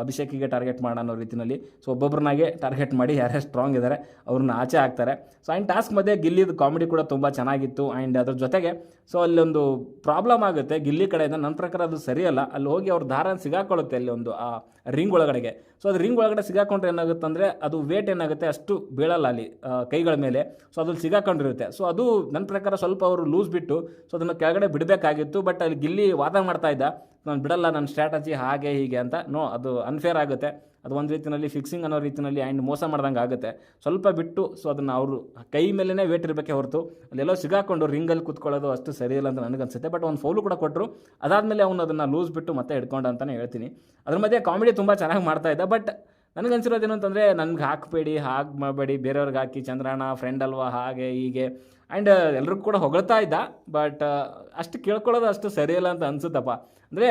ಅಭಿಷೇಕಿಗೆ ಟಾರ್ಗೆಟ್ ಮಾಡೋಣ ಅನ್ನೋ ರೀತಿಯಲ್ಲಿ ಸೊ ಒಬ್ಬೊಬ್ಬರನ್ನಾಗೆ ಟಾರ್ಗೆಟ್ ಮಾಡಿ ಯಾರ್ಯಾರು ಸ್ಟ್ರಾಂಗ್ ಇದ್ದಾರೆ ಅವ್ರನ್ನ ಆಚೆ ಹಾಕ್ತಾರೆ. ಸೊ ಆ್ಯಂಡ್ ಟಾಸ್ಕ್ ಮಧ್ಯೆ ಗಿಲ್ಲಿದು ಕಾಮಿಡಿ ಕೂಡ ತುಂಬ ಚೆನ್ನಾಗಿತ್ತು. ಆ್ಯಂಡ್ ಅದ್ರ ಜೊತೆಗೆ ಸೊ ಅಲ್ಲೊಂದು ಪ್ರಾಬ್ಲಮ್ ಆಗುತ್ತೆ ಗಿಲ್ಲಿ ಕಡೆಯಿಂದ. ನನ್ನ ಪ್ರಕಾರ ಅದು ಸರಿಯಲ್ಲ. ಅಲ್ಲಿ ಹೋಗಿ ಅವ್ರ ದಾರ ಸಿಗಾಕೊಳ್ಳುತ್ತೆ ಅಲ್ಲಿ ಒಂದು ಆ ರಿಂಗ್ ಒಳಗಡೆಗೆ. ಸೊ ಅದು ರಿಂಗ್ ಒಳಗಡೆ ಸಿಗಾಕೊಂಡ್ರೆ ಏನಾಗುತ್ತೆ ಅಂದರೆ ಅದು ವೇಟ್ ಏನಾಗುತ್ತೆ ಅಷ್ಟು ಬೀಳಲ್ಲ ಅಲ್ಲಿ ಕೈಗಳ ಮೇಲೆ. ಸೊ ಅದ್ರಲ್ಲಿ ಸಿಗಾಕೊಂಡಿರುತ್ತೆ. ಸೊ ಅದು ನನ್ನ ಪ್ರಕಾರ ಸ್ವಲ್ಪ ಅವರು ಲೂಸ್ ಬಿಟ್ಟು ಸೊ ಅದನ್ನು ಕೆಳಗಡೆ ಬಿಡಬೇಕಾಗಿತ್ತು. ಬಟ್ ಅಲ್ಲಿ ಗಿಲ್ಲಿ ವಾದ ಮಾಡ್ತಾ ಇದ್ದ, ನಾನು ಬಿಡಲ್ಲ, ನನ್ನ ಸ್ಟ್ರಾಟಜಿ ಹಾಗೆ ಹೀಗೆ ಅಂತ. ನೋ, ಅದು ಅನ್ಫೇರ್ ಆಗುತ್ತೆ. ಅದು ಒಂದು ರೀತಿಯಲ್ಲಿ ಫಿಕ್ಸಿಂಗ್ ಅನ್ನೋ ರೀತಿಯಲ್ಲಿ ಆ್ಯಂಡ್ ಮೋಸ ಮಾಡ್ದಂಗೆ ಆಗುತ್ತೆ. ಸ್ವಲ್ಪ ಬಿಟ್ಟು ಸೊ ಅದನ್ನು ಅವರು ಕೈ ಮೇಲೇ ವೇಟ್ ಇರಬೇಕೆ ಹೊರತು ಅಲ್ಲೆಲ್ಲೋ ಸಿಗಾಕೊಂಡು ರಿಂಗಲ್ಲಿ ಕೂತ್ಕೊಳ್ಳೋದು ಅಷ್ಟು ಸರಿಯಿಲ್ಲ ಅಂತ ನನಗನ್ಸುತ್ತೆ. ಬಟ್ ಒಂದು ಫೌಲು ಕೂಡ ಕೊಟ್ಟರು. ಅದಾದಮೇಲೆ ಅವನು ಅದನ್ನು ಲೂಸ್ ಬಿಟ್ಟು ಮತ್ತೆ ಹಿಡ್ಕೊಂಡು ಅಂತಲೇ ಹೇಳ್ತೀನಿ. ಅದ್ರ ಮಧ್ಯೆ ಕಾಮಿಡಿ ತುಂಬ ಚೆನ್ನಾಗಿ ಮಾಡ್ತಾ ಇದ್ದ. ಬಟ್ ನನಗನ್ಸಿರೋದೇನು ಅಂತಂದರೆ ನನಗೆ ಹಾಕಬೇಡಿ, ಹಾಗೆ ಮಾಡಬೇಡಿ, ಬೇರೆಯವ್ರಿಗೆ ಹಾಕಿ, ಚಂದ್ರಣ್ಣ ಫ್ರೆಂಡ್ ಅಲ್ವಾ, ಹಾಗೆ ಹೀಗೆ. ಆ್ಯಂಡ್ ಎಲ್ರಿಗೂ ಕೂಡ ಹೊಗಳ್ತಾ ಇದ್ದ. ಬಟ್ ಅಷ್ಟು ಕೇಳ್ಕೊಳ್ಳೋದು ಅಷ್ಟು ಸರಿಯಿಲ್ಲ ಅಂತ ಅನಿಸುತ್ತಪ್ಪ. ಅಂದರೆ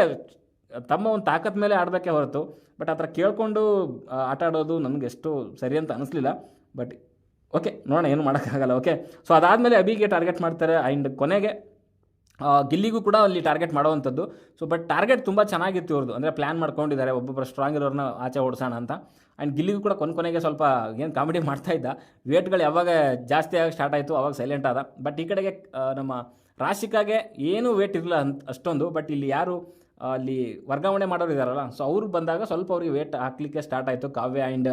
ತಮ್ಮ ಒಂದು ತಾಕತ್ ಮೇಲೆ ಆಡಬೇಕೆ ಹೊರತು ಬಟ್ ಆ ಥರ ಕೇಳಿಕೊಂಡು ಆಟ ಆಡೋದು ನನಗೆ ಎಷ್ಟು ಸರಿ ಅಂತ ಅನಿಸ್ಲಿಲ್ಲ. ಬಟ್ ಓಕೆ, ನೋಡೋಣ, ಏನು ಮಾಡೋಕ್ಕಾಗಲ್ಲ. ಓಕೆ, ಸೊ ಅದಾದಮೇಲೆ ಅಭಿಗೆ ಟಾರ್ಗೆಟ್ ಮಾಡ್ತಾರೆ. ಆ್ಯಂಡ್ ಕೊನೆಗೆ ಗಿಲ್ಲಿಗೂ ಕೂಡ ಅಲ್ಲಿ ಟಾರ್ಗೆಟ್ ಮಾಡೋವಂಥದ್ದು. ಸೊ ಬಟ್ ಟಾರ್ಗೆಟ್ ತುಂಬ ಚೆನ್ನಾಗಿತ್ತು ಇವ್ರದ್ದು. ಅಂದರೆ ಪ್ಲ್ಯಾನ್ ಮಾಡ್ಕೊಂಡಿದ್ದಾರೆ ಒಬ್ಬೊಬ್ಬರು ಸ್ಟ್ರಾಂಗ್ ಇರೋರನ್ನ ಆಚೆ ಓಡಿಸೋಣ ಅಂತ. ಆ್ಯಂಡ್ ಗಿಲ್ಲಿಗೂ ಕೂಡ ಕೊನೆಗೆ ಸ್ವಲ್ಪ ಏನು ಕಾಮಿಡಿ ಮಾಡ್ತಾ ಇದ್ದ. ವೇಟ್ಗಳು ಯಾವಾಗ ಜಾಸ್ತಿ ಆಗಿ ಸ್ಟಾರ್ಟ್ ಆಯಿತು ಅವಾಗ ಸೈಲೆಂಟ್ ಆದ. ಬಟ್ ಈ ಕಡೆಗೆ ನಮ್ಮ ರಾಶಿಕಾಗೆ ಏನೂ ವೇಟ್ ಇರಲಿಲ್ಲ ಅಷ್ಟೊಂದು. ಬಟ್ ಇಲ್ಲಿ ಯಾರು ಅಲ್ಲಿ ವರ್ಗಾವಣೆ ಮಾಡೋರು ಇದ್ದಾರಲ್ಲ ಸೊ ಅವ್ರು ಬಂದಾಗ ಸ್ವಲ್ಪ ಅವ್ರಿಗೆ ವೇಟ್ ಹಾಕಲಿಕ್ಕೆ ಸ್ಟಾರ್ಟ್ ಆಯಿತು ಕಾವ್ಯ ಆ್ಯಂಡ್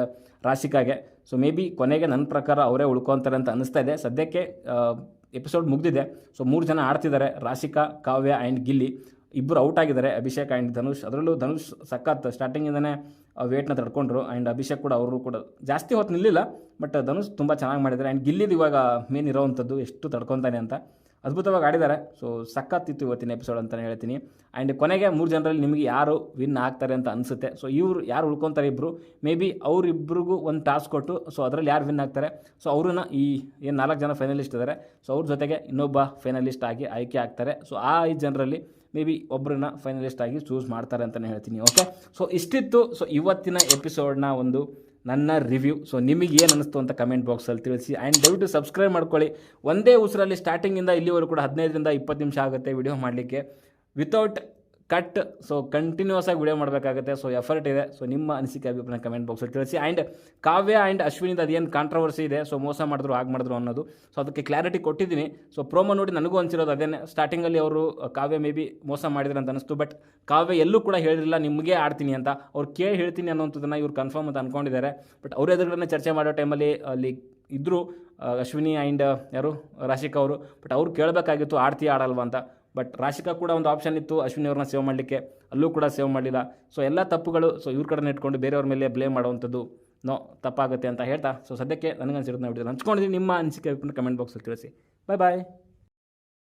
ರಾಶಿಕಾಗೆ. ಸೊ ಮೇ ಬಿ ಕೊನೆಗೆ ನನ್ನ ಪ್ರಕಾರ ಅವರೇ ಉಳ್ಕೊತಾರೆ ಅಂತ ಅನ್ನಿಸ್ತಾ ಇದೆ. ಸದ್ಯಕ್ಕೆ ಎಪಿಸೋಡ್ ಮುಗಿದಿದೆ. ಸೊ 3 ಜನ ಆಡ್ತಿದ್ದಾರೆ, ರಾಶಿಕಾ, ಕಾವ್ಯ ಆ್ಯಂಡ್ ಗಿಲ್ಲಿ. ಇಬ್ಬರು ಔಟ್ ಆಗಿದ್ದಾರೆ, ಅಭಿಷೇಕ್ ಆ್ಯಂಡ್ ಧನುಷ್. ಅದರಲ್ಲೂ ಧನುಷ್ ಸಖತ್ ಸ್ಟಾರ್ಟಿಂಗಿಂದನೇ ವೇಟ್ನ ತಡ್ಕೊಂಡ್ರು. ಆ್ಯಂಡ್ ಅಭಿಷೇಕ್ ಕೂಡ ಅವರು ಕೂಡ ಜಾಸ್ತಿ ಹೊತ್ತು ನಿಲ್ಲಿಲ್ಲ. ಬಟ್ ಧನುಷ್ ತುಂಬ ಚೆನ್ನಾಗಿ ಮಾಡಿದ್ದಾರೆ. ಆ್ಯಂಡ್ ಗಿಲ್ಲಿದು ಇವಾಗ ಮೇನ್ ಇರೋವಂಥದ್ದು ಎಷ್ಟು ತಡ್ಕೊತಾನೆ ಅಂತ. ಅದ್ಭುತವಾಗಿ ಆಡಿದ್ದಾರೆ. ಸೊ ಸಖತ್ತಿತ್ತು ಇವತ್ತಿನ ಎಪಿಸೋಡ್ ಅಂತಲೇ ಹೇಳ್ತೀನಿ. ಆ್ಯಂಡ್ ಕೊನೆಗೆ 3 ಜನರಲ್ಲಿ ನಿಮಗೆ ಯಾರು ವಿನ್ ಆಗ್ತಾರೆ ಅಂತ ಅನಿಸುತ್ತೆ? ಸೊ ಇವರು ಯಾರು ಉಳ್ಕೊತಾರೆ ಇಬ್ಬರು, ಮೇ ಬಿ ಅವರಿಬ್ಬರಿಗೂ ಒಂದು ಟಾಸ್ಕ್ ಕೊಟ್ಟು ಸೊ ಅದರಲ್ಲಿ ಯಾರು ವಿನ್ ಆಗ್ತಾರೆ ಸೊ ಅವ್ರನ್ನ ಈ ಏನು 4 ಜನ ಫೈನಲಿಸ್ಟ್ ಇದ್ದಾರೆ ಸೊ ಅವ್ರ ಜೊತೆಗೆ ಇನ್ನೊಬ್ಬ ಫೈನಲಿಸ್ಟ್ ಆಗಿ ಆಯ್ಕೆ ಆಗ್ತಾರೆ. ಸೊ ಆ 5 ಜನರಲ್ಲಿ ಮೇ ಬಿ ಒಬ್ಬರನ್ನ ಫೈನಲಿಸ್ಟ್ ಆಗಿ ಚೂಸ್ ಮಾಡ್ತಾರೆ ಅಂತಲೇ ಹೇಳ್ತೀನಿ. ಓಕೆ, ಸೊ ಇಷ್ಟಿತ್ತು ಸೊ ಇವತ್ತಿನ ಎಪಿಸೋಡ್ನ ಒಂದು ನನ್ನ ರಿವ್ಯೂ. ಸೊ ನಿಮಗೆ ಏನು ಅನ್ನಿಸ್ತು ಅಂತ ಕಮೆಂಟ್ ಬಾಕ್ಸಲ್ಲಿ ತಿಳಿಸಿ. ಆ್ಯಂಡ್ ದಯವಿಟ್ಟು ಸಬ್ಸ್ಕ್ರೈಬ್ ಮಾಡ್ಕೊಳ್ಳಿ. ಒಂದೇ ಉಸಿರಲ್ಲಿ ಸ್ಟಾರ್ಟಿಂಗಿಂದ ಇಲ್ಲಿವರೆಗೂ ಕೂಡ 15ರಿಂದ 20 ನಿಮಿಷ ಆಗುತ್ತೆ ವಿಡಿಯೋ ಮಾಡಲಿಕ್ಕೆ ವಿತೌಟ್ ಕಟ್. ಸೊ ಕಂಟಿನ್ಯೂಸ್ ಆಗಿ ವಿಡಿಯೋ ಮಾಡಬೇಕಾಗುತ್ತೆ. ಸೊ ಎಫರ್ಟ್ ಇದೆ. ಸೊ ನಿಮ್ಮ ಅನಿಸಿಕೆ ಅಭಿಪ್ರಾಯ ಕಮೆಂಟ್ ಬಾಕ್ಸಲ್ಲಿ ತಿಳಿಸಿ. ಆ್ಯಂಡ್ ಕಾವ್ಯ ಆ್ಯಂಡ್ ಅಶ್ವಿನಿದು ಅದೇನು ಕಾಂಟ್ರವರ್ಸಿ ಇದೆ ಸೊ ಮೋಸ ಮಾಡಿದ್ರು ಹಾಗೆ ಮಾಡಿದ್ರು ಅನ್ನೋದು ಸೊ ಅದಕ್ಕೆ ಕ್ಲಾರಿಟಿ ಕೊಟ್ಟಿದ್ದೀನಿ. ಸೊ ಪ್ರೋಮೋ ನೋಡಿ ನನಗೂ ಅನಿಸಿರೋದು ಅದೇನೆ. ಸ್ಟಾರ್ಟಿಂಗಲ್ಲಿ ಅವರು ಕಾವ್ಯ ಮೇ ಬಿ ಮೋಸ ಮಾಡಿದ್ರು ಅಂತ ಅನಿಸ್ತು. ಬಟ್ ಕಾವ್ಯ ಎಲ್ಲೂ ಕೂಡ ಹೇಳಿರಲಿಲ್ಲ ನಿಮಗೆ ಆಡ್ತೀನಿ ಅಂತ. ಅವ್ರು ಕೇಳಿ ಹೇಳ್ತೀನಿ ಅನ್ನೋಂಥದ್ದನ್ನು ಇವ್ರು ಕನ್ಫರ್ಮ್ ಅಂತ ಅಂದ್ಕೊಂಡಿದ್ದಾರೆ. ಬಟ್ ಅವ್ರ ಎದುರುಗಡೆ ಚರ್ಚೆ ಮಾಡೋ ಟೈಮಲ್ಲಿ ಅಲ್ಲಿ ಇದ್ದರು ಅಶ್ವಿನಿ ಆ್ಯಂಡ್ ಯಾರು ರಾಶಿಕಾ ಅವರು. ಬಟ್ ಅವ್ರು ಕೇಳಬೇಕಾಗಿತ್ತು ಆಡ್ತೀಯ ಆಡಲ್ವಾ ಅಂತ. ಬಟ್ ರಾಶಿಕಾ ಕೂಡ ಒಂದು ಆಪ್ಷನ್ ಇತ್ತು ಅಶ್ವಿನಿ ಅವ್ರನ್ನ ಸೇವ್ ಮಾಡಲಿಕ್ಕೆ, ಅಲ್ಲೂ ಕೂಡ ಸೇವ್ ಮಾಡಲಿಲ್ಲ. ಸೊ ಎಲ್ಲ ತಪ್ಪುಗಳು ಸೊ ಇವ್ರ ಕಡೆ ಇಟ್ಕೊಂಡು ಬೇರೆಯವ್ರ ಮೇಲೆ ಬ್ಲೇಮ್ ಮಾಡುವಂಥದ್ದು ತಪ್ಪಾಗುತ್ತೆ ಅಂತ ಹೇಳ್ತಾ ಸೊ ಸದ್ಯಕ್ಕೆ ನನಗನ್ಸಿರೋದನ್ನ ವಿಡಿಯೋ ಹಂಚ್ಕೊಂಡಿದ್ದೀನಿ. ನಿಮ್ಮ ಅನಿಸಿಕೆ ಕಮೆಂಟ್ ಬಾಕ್ಸಲ್ಲಿ ತಿಳಿಸಿ. ಬಾಯ್ ಬಾಯ್.